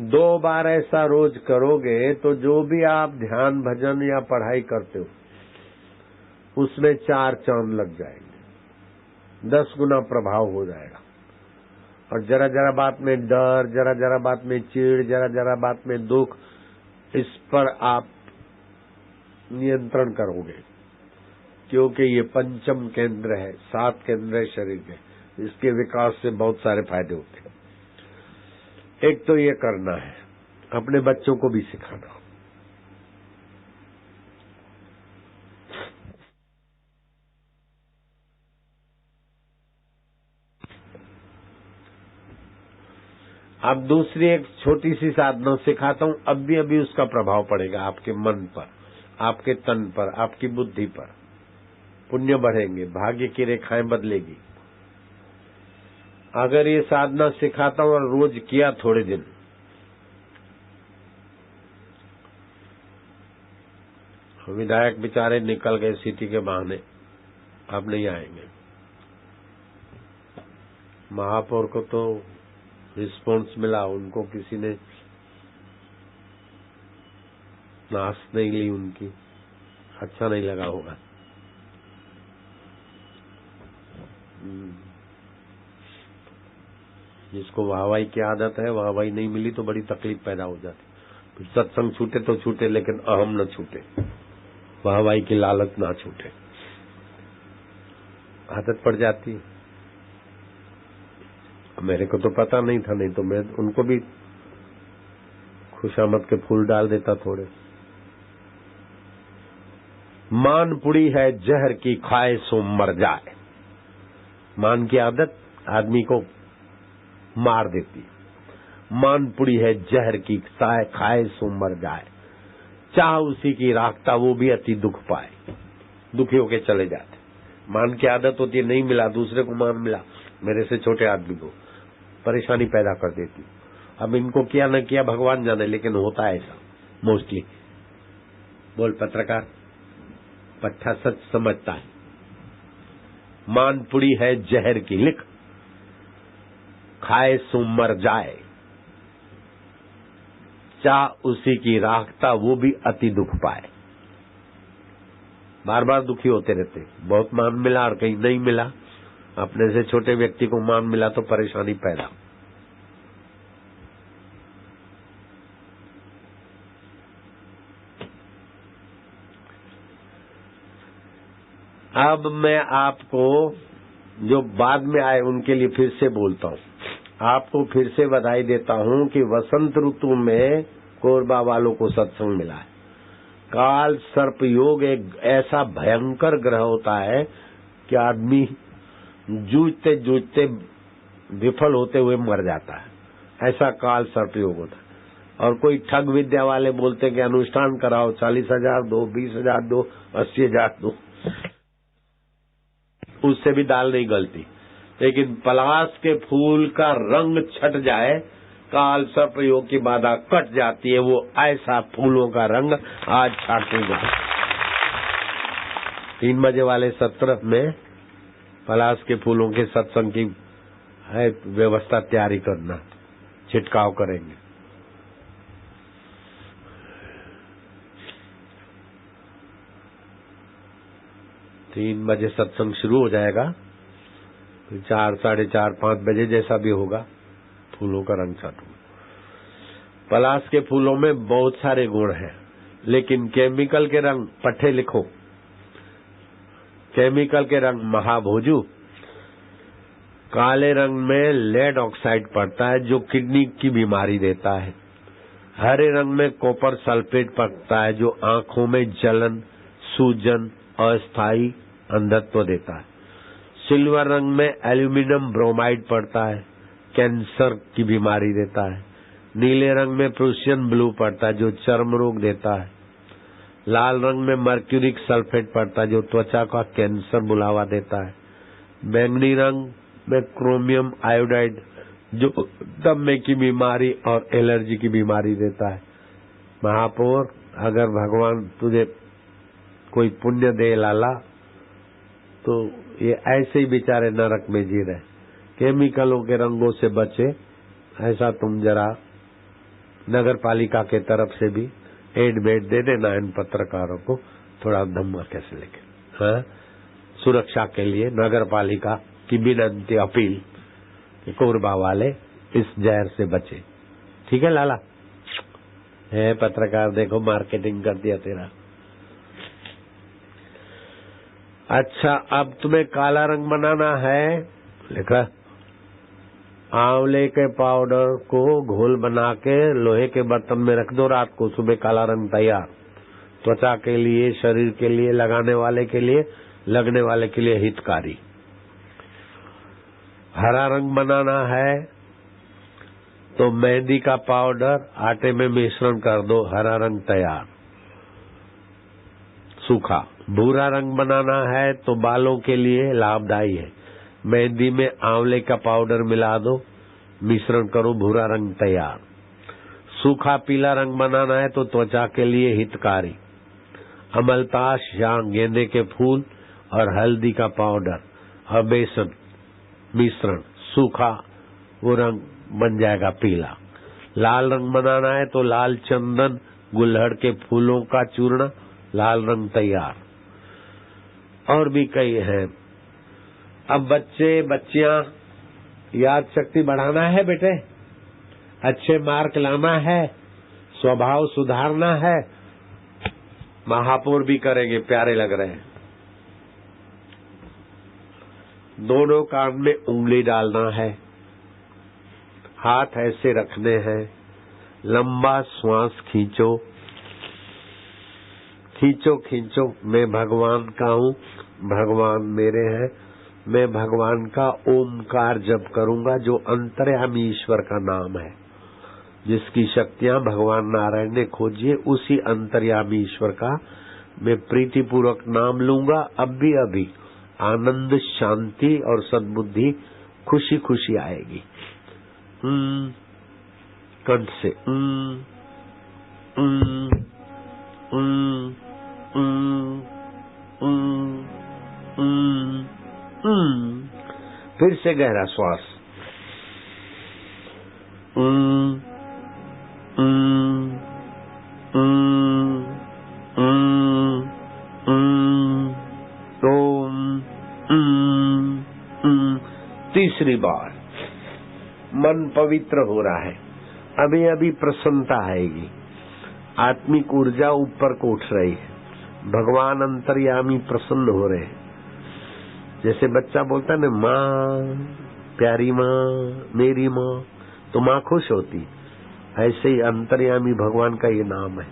दो बार ऐसा रोज करोगे तो जो भी आप ध्यान भजन या पढ़ाई करते हो उसमें 4 चांद लग जाएंगे, 10 गुना प्रभाव हो जाएगा। और जरा जरा बात में डर, जरा जरा बात में चिढ़, जरा जरा बात में दुख, इस पर आप नियंत्रण करोगे, क्योंकि ये पंचम केंद्र है, 7 केंद्र है शरीर के। इसके विकास से बहुत सारे फायदे होते हैं। एक तो ये करना है, अपने बच्चों को भी सिखाना। अब दूसरी एक छोटी सी साधना सिखाता हूं, अब भी अभी उसका प्रभाव पड़ेगा आपके मन पर, आपके तन पर, आपकी बुद्धि पर। पुण्य बढ़ेंगे, भाग्य की रेखाएं बदलेगी। अगर ये साधना सिखाता हूं और रोज किया थोड़े दिन, विधायक बेचारे निकल गए सिटी के बहाने, अब नहीं आएंगे। महापौर को तो रिस्पॉन्स मिला, उनको किसी ने नाश नहीं ली उनकी, अच्छा नहीं लगा होगा। जिसको वाहवाही की आदत है, वाहवाही नहीं मिली तो बड़ी तकलीफ पैदा हो जाती। तो सत्संग छूटे तो छूटे, लेकिन अहम न छूटे, वाहवाही की लालच ना छूटे। आदत पड़ जाती है। मेरे को तो पता नहीं था, नहीं तो मैं उनको भी खुशामद के फूल डाल देता थोड़े। मान पुड़ी है जहर की, खाए सो मर जाए। मान की आदत आदमी को मार देती है। मान पुड़ी है जहर की, खाए सो मर जाए। चाह उसी की राखता, वो भी अति दुख पाए। दुखी होके चले जाते। मान की आदत होती है, नहीं मिला, दूसरे को मान मिला, मेरे से छोटे आदमी को परेशानी पैदा कर देती। अब इनको किया न किया भगवान जाने, लेकिन होता है ऐसा मोस्टली। बोल पत्रकार, पट्टा सच समझता है। मान पुड़ी है जहर की, लिख, खाए सो मर जाए। चाह उसी की राखता, वो भी अति दुख पाए। बार बार दुखी होते रहते। बहुत मान मिला और कहीं नहीं मिला, अपने से छोटे व्यक्ति को मान मिला तो परेशानी पैदा। अब मैं आपको जो बाद में आए उनके लिए फिर से बोलता हूँ। आपको फिर से बधाई देता हूँ कि वसंत ऋतु में कोरबा वालों को सत्संग मिला है। काल सर्प योग एक ऐसा भयंकर ग्रह होता है कि आदमी जूझते जूझते विफल होते हुए मर जाता है। ऐसा काल सर्प योग होता है। और कोई ठग विद्या वाले बोलते हैं कि अनुष्ठान कराओ, 40,000 दो, 20,000 दो, 80,000 दो, उससे भी दाल नहीं गलती। लेकिन पलाश के फूल का रंग छट जाए, काल सर्प योग की बाधा कट जाती है। वो ऐसा फूलों का रंग आज छाटेगा। 3 बजे वाले सत्र में पलाश के फूलों के सत्संग की है व्यवस्था, तैयारी करना, छिटकाव करेंगे। तीन बजे सत्संग शुरू हो जाएगा, 4, 4:30, 5 बजे जैसा भी होगा, फूलों का रंग छाटूंगा। पलाश के फूलों में बहुत सारे गुण हैं, लेकिन केमिकल के रंग पट्टे लिखो। केमिकल के रंग महाभोजू, काले रंग में लेड ऑक्साइड पड़ता है जो किडनी की बीमारी देता है। हरे रंग में कॉपर सल्फेट पड़ता है जो आंखों में जलन, सूजन, अस्थायी अंधत्व देता है। सिल्वर रंग में एल्यूमिनियम ब्रोमाइड पड़ता है, कैंसर की बीमारी देता है। नीले रंग में प्रूशियन ब्लू पड़ता है जो चर्म रोग देता है। लाल रंग में मर्क्यूरिक सल्फेट पड़ता है जो त्वचा का कैंसर बुलावा देता है। बैंगनी रंग में क्रोमियम आयोडाइड जो दमे की बीमारी और एलर्जी की बीमारी देता है। महापौर, अगर भगवान तुझे कोई पुण्य दे लाला, तो ये ऐसे ही बेचारे नरक में जी रहे। केमिकलों के रंगों से बचे, ऐसा तुम जरा नगर पालिका के तरफ से भी एड बेड दे देना इन पत्रकारों को, थोड़ा धम्मा कैसे लेके। हाँ, सुरक्षा के लिए नगर पालिका की विनती, अपील कि कोरबा वाले इस जहर से बचे। ठीक है लाला? है पत्रकार, देखो मार्केटिंग कर दिया तेरा। अच्छा, अब तुम्हें काला रंग बनाना है, लिखा। आंवले के पाउडर को घोल बना के लोहे के बर्तन में रख दो, रात को सुबह काला रंग तैयार। त्वचा के लिए, शरीर के लिए, लगाने वाले के लिए, लगने वाले के लिए हितकारी। हरा रंग बनाना है तो मेहंदी का पाउडर आटे में मिश्रण कर दो, हरा रंग तैयार, सूखा। भूरा रंग बनाना है तो बालों के लिए लाभदायी है, मेहंदी में आंवले का पाउडर मिला दो, मिश्रण करो, भूरा रंग तैयार। सूखा पीला रंग बनाना है तो त्वचा के लिए हितकारी, अमलताश या गेंदे के फूल और हल्दी का पाउडर और बेसन मिश्रण, सूखा वो रंग बन जाएगा पीला। लाल रंग बनाना है तो लाल चंदन, गुलहड़ के फूलों का चूर्ण, लाल रंग तैयार। और भी कई हैं। अब बच्चे बच्चियां, याद शक्ति बढ़ाना है बेटे, अच्छे मार्क लाना है, स्वभाव सुधारना है। महापौर भी करेंगे, प्यारे लग रहे हैं। दोनों कान में उंगली डालना है, हाथ ऐसे रखने हैं, लंबा श्वास खींचो, खींचो खींचो। मैं भगवान का हूँ, भगवान मेरे हैं। मैं भगवान का ओमकार जप करूंगा, जो अंतर्यामी ईश्वर का नाम है, जिसकी शक्तियां भगवान नारायण ने खोजी है। उसी अंतर्यामी ईश्वर का मैं प्रीतिपूर्वक नाम लूंगा। अभी आनंद, शांति और सद्बुद्धि, खुशी खुशी आएगी। कंठ से फिर से गहरा श्वास। तीसरी बार मन पवित्र हो रहा है। अभी प्रसन्नता आएगी, आत्मिक ऊर्जा ऊपर को उठ रही है। भगवान अंतर्यामी प्रसन्न हो रहे हैं। जैसे बच्चा बोलता है ना, माँ, प्यारी माँ, मेरी माँ, तो माँ खुश होती। ऐसे ही अंतर्यामी भगवान का ये नाम है।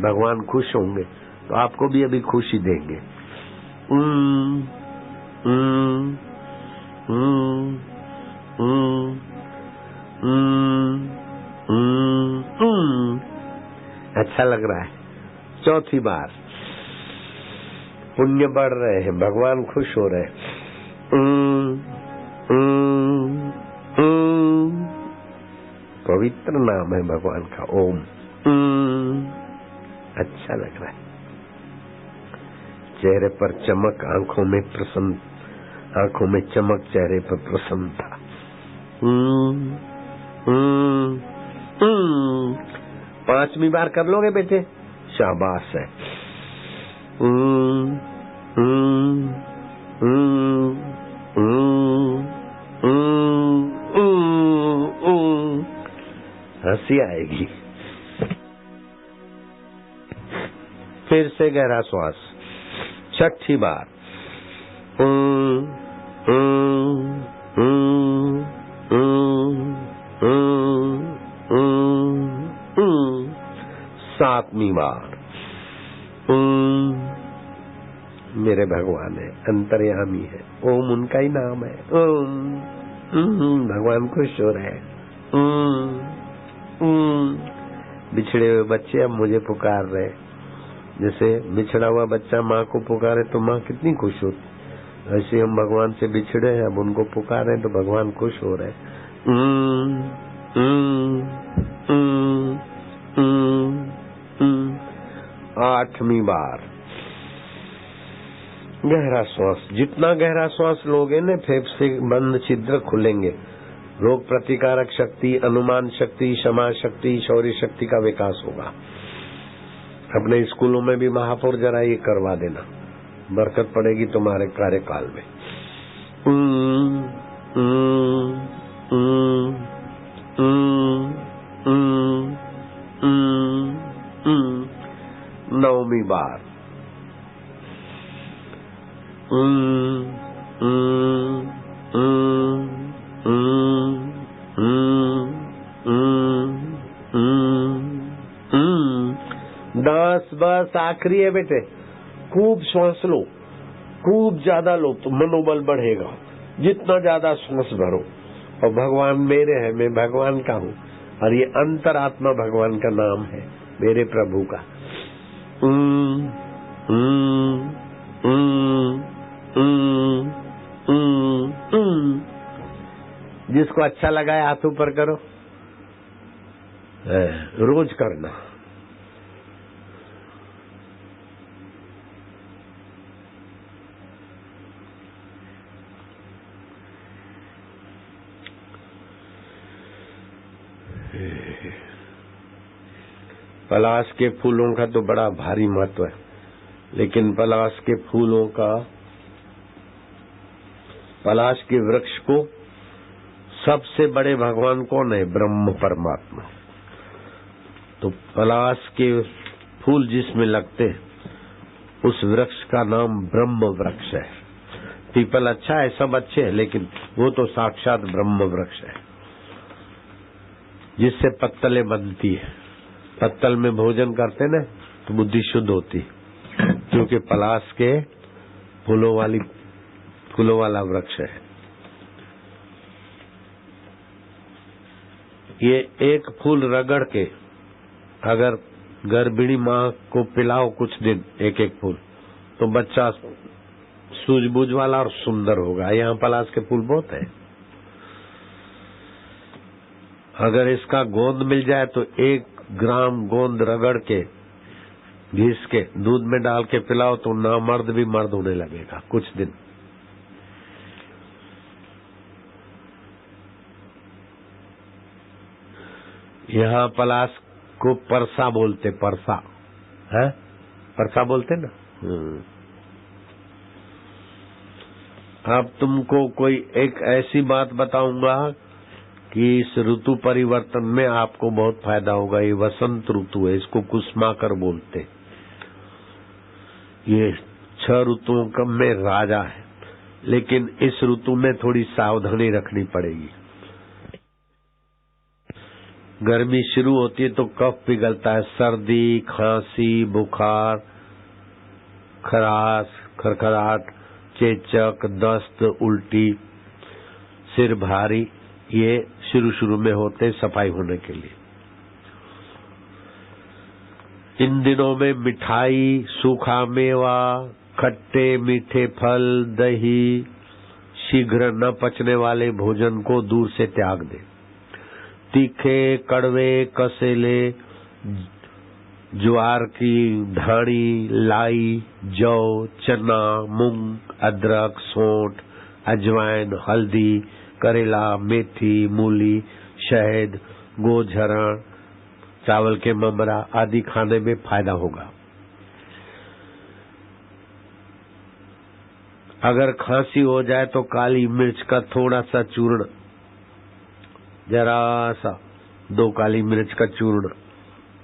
भगवान खुश होंगे तो आपको भी अभी खुशी देंगे। अच्छा लग रहा है। चौथी बार पुण्य बढ़ रहे हैं, भगवान खुश हो रहे हैं। पवित्र नाम है भगवान का, ओम। अच्छा लग रहा है। चेहरे पर चमक, आंखों में प्रसन्न, आंखों में चमक, चेहरे पर प्रसन्नता। पांचवी बार कर लोगे बेटे? शाबाश है। हंसी आएगी। फिर से गहरा श्वास। छठी बार। सातवीं बार। मेरे भगवान है, अंतर्यामी है, ओम उनका ही नाम है। ओम। भगवान खुश हो रहे हैं। बिछड़े हुए बच्चे अब मुझे पुकार रहे। जैसे बिछड़ा हुआ बच्चा माँ को पुकारे तो माँ कितनी खुश होती। ऐसे हम भगवान से बिछड़े हैं, अब उनको पुकारे तो भगवान खुश हो रहे। आठवीं बार। गहरा श्वास। जितना गहरा श्वास लोगे न, फेफड़े बंद छिद्र खुलेंगे। रोग प्रतिकारक शक्ति, अनुमान शक्ति, क्षमा शक्ति, शौर्य शक्ति का विकास होगा। अपने स्कूलों में भी महापौर जरा ये करवा देना, बरकत पड़ेगी तुम्हारे कार्यकाल में। नौवीं बार। बस आखिरी है बेटे। खूब श्वास लो, खूब ज्यादा लो तो मनोबल बढ़ेगा। जितना ज्यादा श्वास भरो। और भगवान मेरे है, मैं भगवान का हूँ, और ये अंतरात्मा भगवान का नाम है, मेरे प्रभु का। जिसको अच्छा लगा है हाथ ऊपर करो। रोज करना। पलाश के फूलों का तो बड़ा भारी महत्व है, लेकिन पलाश के फूलों का, पलाश के वृक्ष को सबसे बड़े भगवान कौन है? ब्रह्म परमात्मा। तो पलाश के फूल जिसमें लगते हैं उस वृक्ष का नाम ब्रह्म वृक्ष है। पीपल अच्छा है, सब अच्छे हैं, लेकिन वो तो साक्षात ब्रह्म वृक्ष है, जिससे पत्तलें बनती है। पत्तल में भोजन करते ना तो बुद्धि शुद्ध होती, क्योंकि पलाश के फूलों वाला वृक्ष है। ये एक फूल रगड़ के अगर गर्भिणी माँ को पिलाओ कुछ दिन एक एक फूल, तो बच्चा सूझबूझ वाला और सुंदर होगा। यहाँ पलाश के फूल बहुत है। अगर इसका गोंद मिल जाए तो 1 ग्राम गोंद रगड़ के घिस के दूध में डाल के पिलाओ तो नामर्द भी मर्द होने लगेगा कुछ दिन। यहाँ पलाश को परसा बोलते, परसा है, परसा बोलते ना। अब तुमको कोई एक ऐसी बात बताऊंगा कि इस ऋतु परिवर्तन में आपको बहुत फायदा होगा। ये वसंत ऋतु है, इसको कुसुमाकर बोलते। ये 6 ऋतुओं का में राजा है, लेकिन इस ऋतु में थोड़ी सावधानी रखनी पड़ेगी। गर्मी शुरू होती है तो कफ पिघलता है, सर्दी, खांसी, बुखार, खराश, खरखराट, चेचक, दस्त, उल्टी, सिर भारी, ये शुरू में होते सफाई होने के लिए। इन दिनों में मिठाई, सूखा मेवा, खट्टे मीठे फल, दही, शीघ्र न पचने वाले भोजन को दूर से त्याग दें। तीखे, कड़वे, कसेले, ज्वार की धानी, लाई, जौ, चना, मूंग, अदरक, सौंठ, अजवाइन, हल्दी, करेला, मेथी, मूली, शहद, गोझरण, चावल के ममरा आदि खाने में फायदा होगा। अगर खांसी हो जाए तो काली मिर्च का थोड़ा सा चूर्ण, जरा सा 2 काली मिर्च का चूर्ण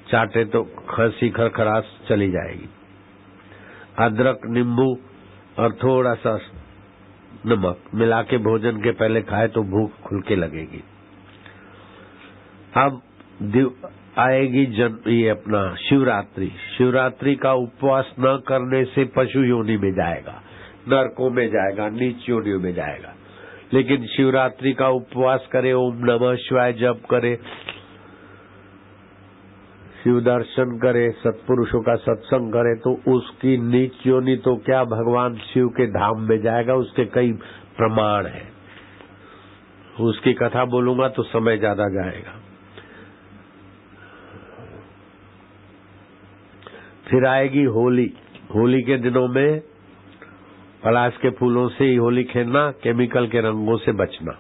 चाटे तो खांसी खरखराश चली जाएगी। अदरक, नींबू और थोड़ा सा नमक मिला के भोजन के पहले खाए तो भूख खुल के लगेगी। अब आएगी ये अपना शिवरात्रि। शिवरात्रि का उपवास न करने से पशु योनि में जाएगा, नरकों में जाएगा, नीच योनियों में जाएगा। लेकिन शिवरात्रि का उपवास करे, ओम नमः शिवाय जप करे, शिव दर्शन करे, सत्पुरुषों का सत्संग करे, तो उसकी नीच योनि तो क्या भगवान शिव के धाम में जाएगा। उसके कई प्रमाण हैं, उसकी कथा बोलूंगा तो समय ज्यादा जाएगा। फिर आएगी होली। होली के दिनों में पलाश के फूलों से ही होली खेलना, केमिकल के रंगों से बचना।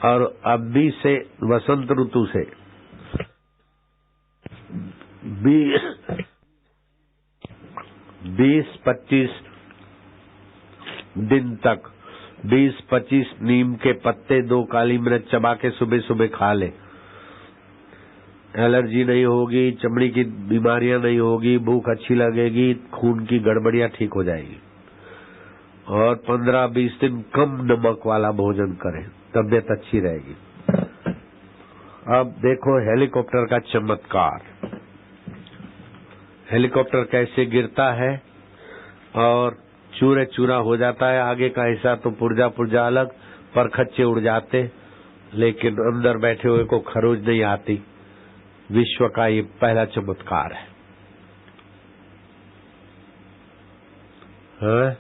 और अभी से वसंत ऋतु से 20-25 दिन तक 20-25 नीम के पत्ते, 2 काली मिर्च चबा के सुबह सुबह खा ले। एलर्जी नहीं होगी, चमड़ी की बीमारियां नहीं होगी, भूख अच्छी लगेगी, खून की गड़बड़ियां ठीक हो जाएगी। और 15-20 दिन कम नमक वाला भोजन करें, तबीयत अच्छी रहेगी। अब देखो हेलीकॉप्टर का चमत्कार। हेलीकॉप्टर कैसे गिरता है और चूरे चूरा हो जाता है। आगे का हिस्सा तो पुर्जा अलग, पर खच्चे उड़ जाते, लेकिन अंदर बैठे हुए को खरोज नहीं आती। विश्व का ये पहला चमत्कार है। हाँ?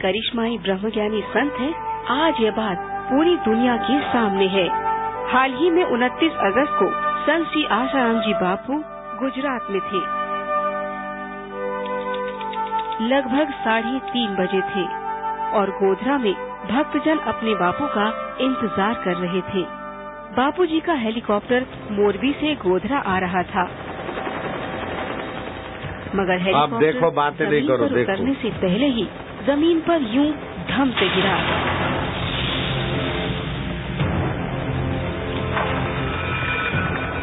करिश्माई ब्रह्मज्ञानी संत है। आज ये बात पूरी दुनिया के सामने है। हाल ही में 29 अगस्त को संत श्री आशाराम जी बापू गुजरात में थे। लगभग 3:30 बजे थे और गोधरा में भक्तजन अपने बापू का इंतजार कर रहे थे। बापूजी का हेलीकॉप्टर मोरबी से गोधरा आ रहा था, मगर हेलीकॉप्टर
देखो, बातें नहीं करो,
जमीन पर उतरने से पहले ही जमीन पर यूं धम से गिरा।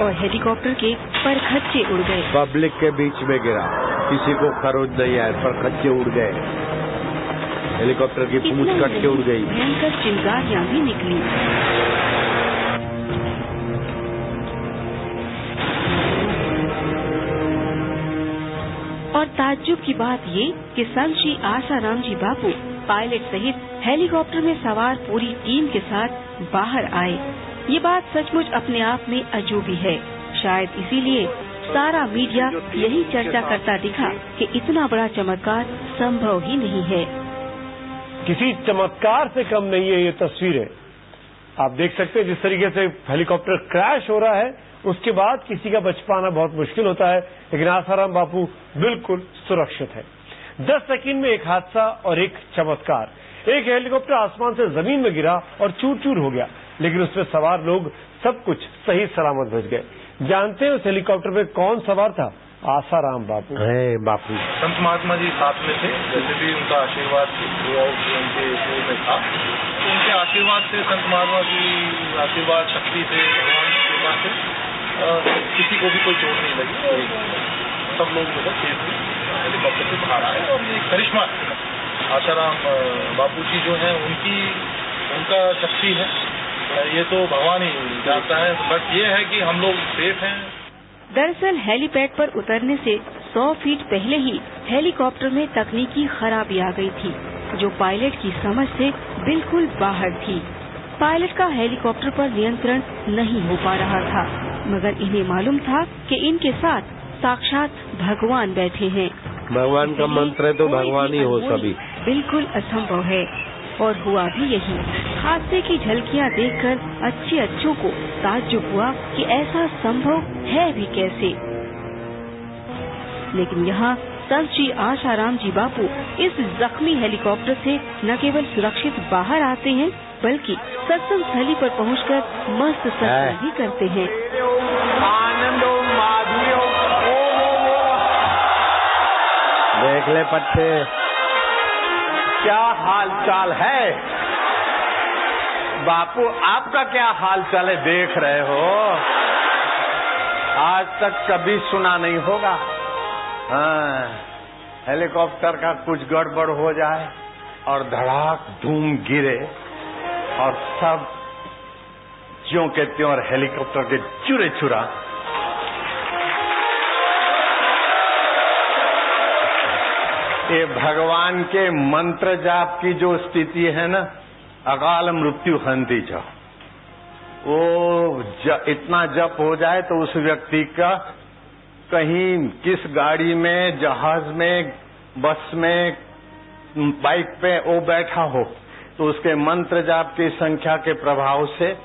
और हेलीकॉप्टर के परखच्चे उड़ गए।
पब्लिक के बीच में गिरा, किसी को खरोच नहीं आया, परखच्चे उड़ गए, हेलीकॉप्टर की पूंछ कट के उड़ गई।
भयंकर चिंगारियां भी निकली। और ताज्जुब की बात ये कि संत श्री आसाराम जी बापू पायलट सहित हेलीकॉप्टर में सवार पूरी टीम के साथ बाहर आए। ये बात सचमुच अपने आप में अजूबी है। शायद इसीलिए सारा मीडिया यही चर्चा करता दिखा कि इतना बड़ा चमत्कार संभव ही नहीं है।
किसी चमत्कार से कम नहीं है ये तस्वीरें। आप देख सकते हैं जिस तरीके से हेलीकॉप्टर क्रैश हो रहा है, उसके बाद किसी का बच पाना बहुत मुश्किल होता है, लेकिन आसाराम बापू बिल्कुल सुरक्षित है। 10 सेकंड में एक हादसा और एक चमत्कार। एक हेलीकॉप्टर आसमान से जमीन में गिरा और चूर चूर हो गया, लेकिन उसमें सवार लोग सब कुछ सही सलामत बच गए। जानते हैं उस हेलीकॉप्टर में कौन सवार था? आसाराम बापू।
बापू
संत महात्मा जी साथ में थे, जैसे भी उनका आशीर्वाद उनके शुरू में था, तो उनके आशीर्वाद से, संत महात्मा की आशीर्वाद शक्ति से, भगवान की कृपा से किसी को भी कोई चोट नहीं लगी। सब लोग जो है सेफली हेलीकॉप्टर से बाहर आए। और ये करिश्मा आसाराम बापू जी जो है उनका शक्ति है, ये तो भगवान ही जानता है। बट ये है कि हम लोग सेफ हैं।
दरअसल हेलीपैड पर उतरने से 100 फीट पहले ही हेलीकॉप्टर में तकनीकी खराबी आ गई थी, जो पायलट की समझ से बिल्कुल बाहर थी। पायलट का हेलीकॉप्टर पर नियंत्रण नहीं हो पा रहा था, मगर इन्हें मालूम था कि इनके साथ साक्षात भगवान बैठे हैं।
भगवान का मंत्र है तो भगवान ही हो सभी।
बिल्कुल असंभव है, और हुआ भी यही। हादसे की झलकियां देखकर अच्छों को ताज्जुब हुआ कि ऐसा संभव है भी कैसे। लेकिन यहाँ संत श्री आसाराम जी बापू इस जख्मी हेलीकॉप्टर से न केवल सुरक्षित बाहर आते हैं, बल्कि सत्संग स्थली पर पहुंचकर मस्त सत्संग भी करते हैं।
देख ले पट्टे, क्या हाल चाल है बापू, आपका क्या हाल चाल है? देख रहे हो, आज तक कभी सुना नहीं होगा। हाँ, हेलीकॉप्टर का कुछ गड़बड़ हो जाए और धड़ाक धूम गिरे और सब ज्यों के त्यों हेलीकॉप्टर के चूरे चूरा। ये भगवान के मंत्र जाप की जो स्थिति है ना, अकाल मृत्यु हंती जा, वो इतना जप हो जाए तो उस व्यक्ति का कहीं किस गाड़ी में, जहाज में, बस में, बाइक पे वो बैठा हो, तो उसके मंत्र जाप की संख्या के प्रभाव से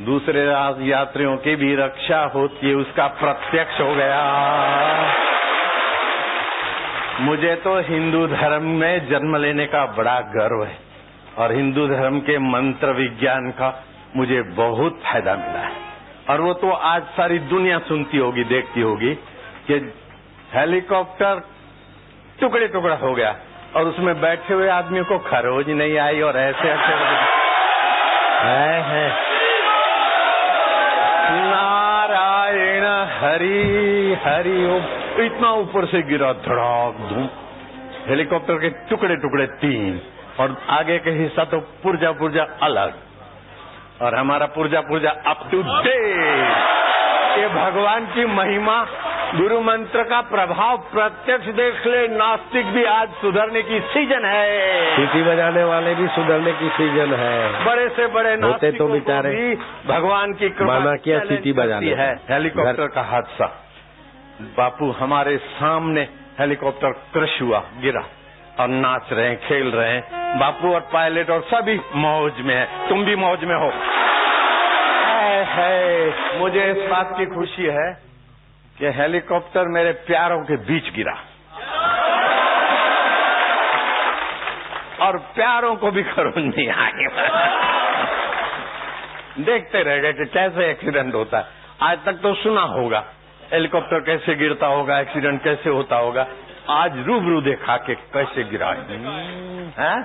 दूसरे यात्रियों की भी रक्षा होती है। उसका प्रत्यक्ष हो गया। मुझे तो हिंदू धर्म में जन्म लेने का बड़ा गर्व है और हिंदू धर्म के मंत्र विज्ञान का मुझे बहुत फायदा मिला है। और वो तो आज सारी दुनिया सुनती होगी, देखती होगी कि हेलीकॉप्टर टुकड़े टुकड़ा हो गया और उसमें बैठे हुए आदमी को खरोज नहीं आई और ऐसे है। नारायण हरि हरि ओम। इतना ऊपर से गिरा, धड़ाक धूम, हेलीकॉप्टर के टुकड़े टुकड़े 3 और आगे के हिस्सा तो पुर्जा पुर्जा अलग, और हमारा पुर्जा पुर्जा अप टू डेट। ये भगवान की महिमा, गुरु मंत्र का प्रभाव प्रत्यक्ष देख ले। नास्तिक भी आज सुधरने की सीजन है, सीटी बजाने वाले भी सुधरने की सीजन है। बड़े से बड़े नास्तिक तो बेचारे भी भगवान की कृपा किया सीटी बजाने है। हेलीकॉप्टर का हादसा, बापू हमारे सामने हेलीकॉप्टर क्रश हुआ, गिरा और नाच रहे हैं, खेल रहे हैं। बापू और पायलट और सभी मौज में है। तुम भी मौज में हो। मुझे इस बात की खुशी है कि हेलीकॉप्टर मेरे प्यारों के बीच गिरा और प्यारों को भी खरोंच नहीं आई।
देखते रह गए कि कैसे एक्सीडेंट होता है। आज तक तो सुना होगा हेलीकॉप्टर कैसे गिरता होगा, एक्सीडेंट कैसे होता होगा, आज रूबरू देखा कि कैसे गिरा है,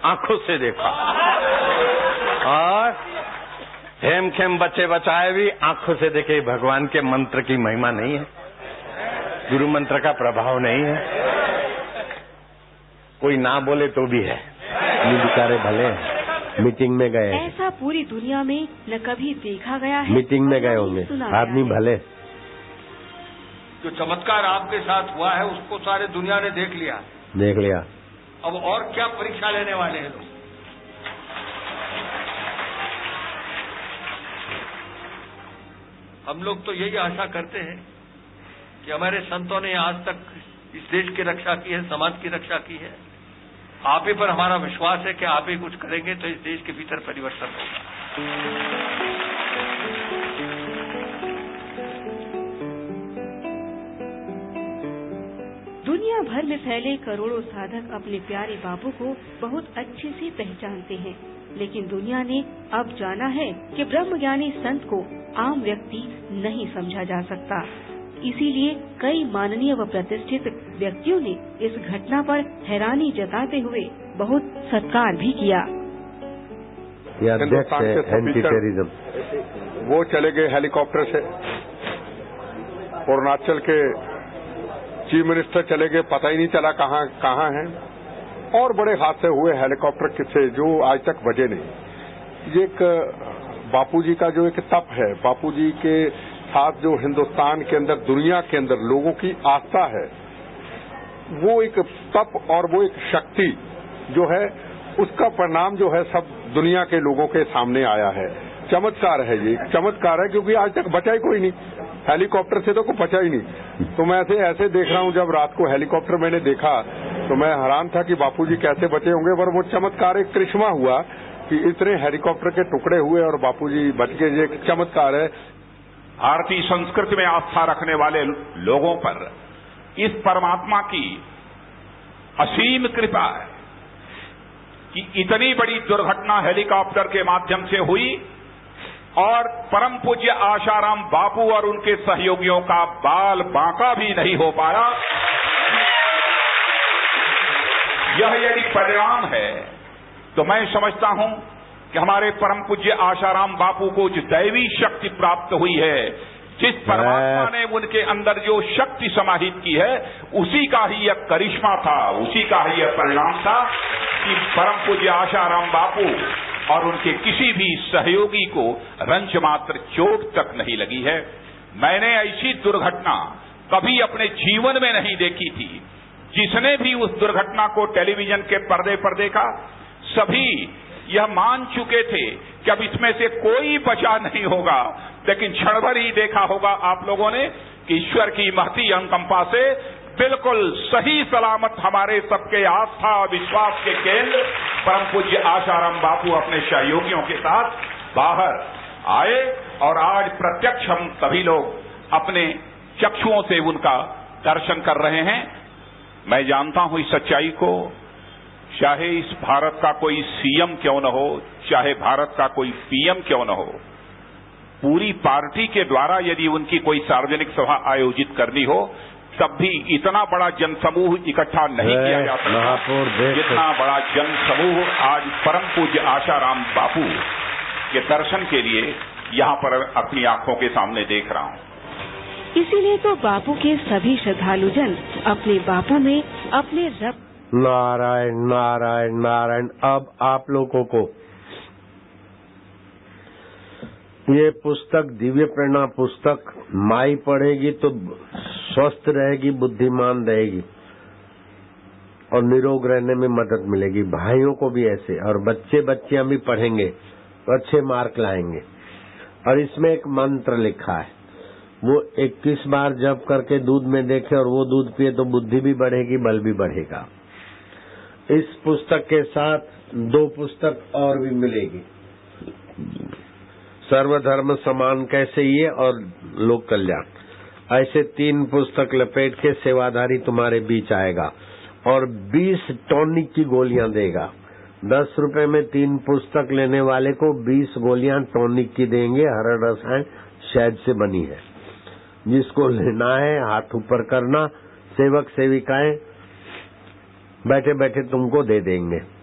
आंखों से देखा। और हेम खेम बच्चे बचाए भी आंखों से देखे। भगवान के मंत्र की महिमा नहीं है, गुरु मंत्र का प्रभाव नहीं है, कोई ना बोले तो भी है।
बेचारे भले मीटिंग में गए,
ऐसा पूरी दुनिया में न कभी देखा गया है।
मीटिंग में गए होंगे आदमी भले।
जो चमत्कार आपके साथ हुआ है उसको सारे दुनिया ने देख लिया। अब और क्या परीक्षा लेने वाले हैं लोग। हम लोग तो यही आशा करते हैं कि हमारे संतों ने आज तक इस देश की रक्षा की है, समाज की रक्षा की है। आप ही पर हमारा विश्वास है कि आप ही कुछ करेंगे तो इस देश के भीतर परिवर्तन होगा।
दुनिया भर में फैले करोड़ों साधक अपने प्यारे बापू को बहुत अच्छे से पहचानते हैं, लेकिन दुनिया ने अब जाना है कि ब्रह्मज्ञानी संत को आम व्यक्ति नहीं समझा जा सकता। इसीलिए कई माननीय व प्रतिष्ठित व्यक्तियों ने इस घटना पर हैरानी जताते हुए बहुत सत्कार भी किया।
अध्यक्ष है एंटी टेररिज्म,
वो चले गए हेलीकॉप्टर से। अरुणाचल के चीफ मिनिस्टर चले गए, पता ही नहीं चला कहाँ हैं। और बड़े हादसे हुए हेलीकॉप्टर से जो आज तक बचे नहीं। ये एक बापूजी का जो एक तप है, बापूजी के साथ जो हिंदुस्तान के अंदर, दुनिया के अंदर लोगों की आस्था है, वो एक तप और वो एक शक्ति जो है, उसका परिणाम जो है सब दुनिया के लोगों के सामने आया है। चमत्कार है, ये चमत्कार है, क्योंकि आज तक बचा ही कोई नहीं। हेलीकॉप्टर से तो कोई बचा ही नहीं। तो मैं ऐसे देख रहा हूं, जब रात को हेलीकॉप्टर मैंने देखा तो मैं हैरान था कि बापूजी कैसे बचे होंगे। पर वो चमत्कार, एक करिश्मा हुआ कि इतने हेलीकॉप्टर के टुकड़े हुए और बापूजी बच गए। ये एक चमत्कार है।
भारतीय संस्कृति में आस्था रखने वाले लोगों पर इस परमात्मा की असीम कृपा है कि इतनी बड़ी दुर्घटना हेलीकॉप्टर के माध्यम से हुई और परम पूज्य आशाराम बापू और उनके सहयोगियों का बाल बांका भी नहीं हो पाया। यह यदि परिणाम है तो मैं समझता हूं कि हमारे परम पूज्य आशाराम बापू को जो दैवी शक्ति प्राप्त हुई है, जिस परमात्मा ने उनके अंदर जो शक्ति समाहित की है, उसी का ही यह करिश्मा था, उसी का ही यह परिणाम था कि परम पूज्य आशाराम बापू और उनके किसी भी सहयोगी को रंच मात्र चोट तक नहीं लगी है। मैंने ऐसी दुर्घटना कभी अपने जीवन में नहीं देखी थी। जिसने भी उस दुर्घटना को टेलीविजन के पर्दे पर देखा, सभी यह मान चुके थे कि अब इसमें से कोई बचा नहीं होगा। लेकिन क्षण भर ही देखा होगा आप लोगों ने कि ईश्वर की महती अनुकंपा से बिल्कुल सही सलामत हमारे सबके आस्था और विश्वास के केंद्र परम पूज्य आशाराम बापू अपने सहयोगियों के साथ बाहर आए और आज प्रत्यक्ष हम सभी लोग अपने चक्षुओं से उनका दर्शन कर रहे हैं। मैं जानता हूं इस सच्चाई को, चाहे इस भारत का कोई सीएम क्यों न हो, चाहे भारत का कोई पीएम क्यों न हो, पूरी पार्टी के द्वारा यदि उनकी कोई सार्वजनिक सभा आयोजित करनी हो तब भी इतना बड़ा जनसमूह इकट्ठा नहीं किया जा सकता जितना बड़ा जनसमूह आज परम पूज्य आशाराम बापू के दर्शन के लिए यहाँ पर अपनी आंखों के सामने देख रहा हूँ।
इसीलिए तो बापू के सभी श्रद्धालुजन अपने बापू में अपने रब
नारायण नारायण नारायण। अब आप लोगों को ये पुस्तक, दिव्य प्रेरणा पुस्तक माई पढ़ेगी तो स्वस्थ रहेगी, बुद्धिमान रहेगी और निरोग रहने में मदद मिलेगी। भाइयों को भी ऐसे, और बच्चे बच्चियां भी पढ़ेंगे तो अच्छे मार्क लाएंगे। और इसमें एक मंत्र लिखा है, वो 21 बार जप करके दूध में देखे और वो दूध पिए तो बुद्धि भी बढ़ेगी, बल भी बढ़ेगा। इस पुस्तक के साथ 2 पुस्तक और भी मिलेगी, सर्वधर्म समान कैसे ये और लोक कल्याण। ऐसे 3 पुस्तक लपेट के सेवाधारी तुम्हारे बीच आएगा और 20 टॉनिक की गोलियां देगा। 10 रुपए में 3 पुस्तक लेने वाले को 20 गोलियां टॉनिक की देंगे। हरा रसायन शहद से बनी है। जिसको लेना है हाथ ऊपर करना, सेवक सेविकाएं बैठे बैठे तुमको दे देंगे।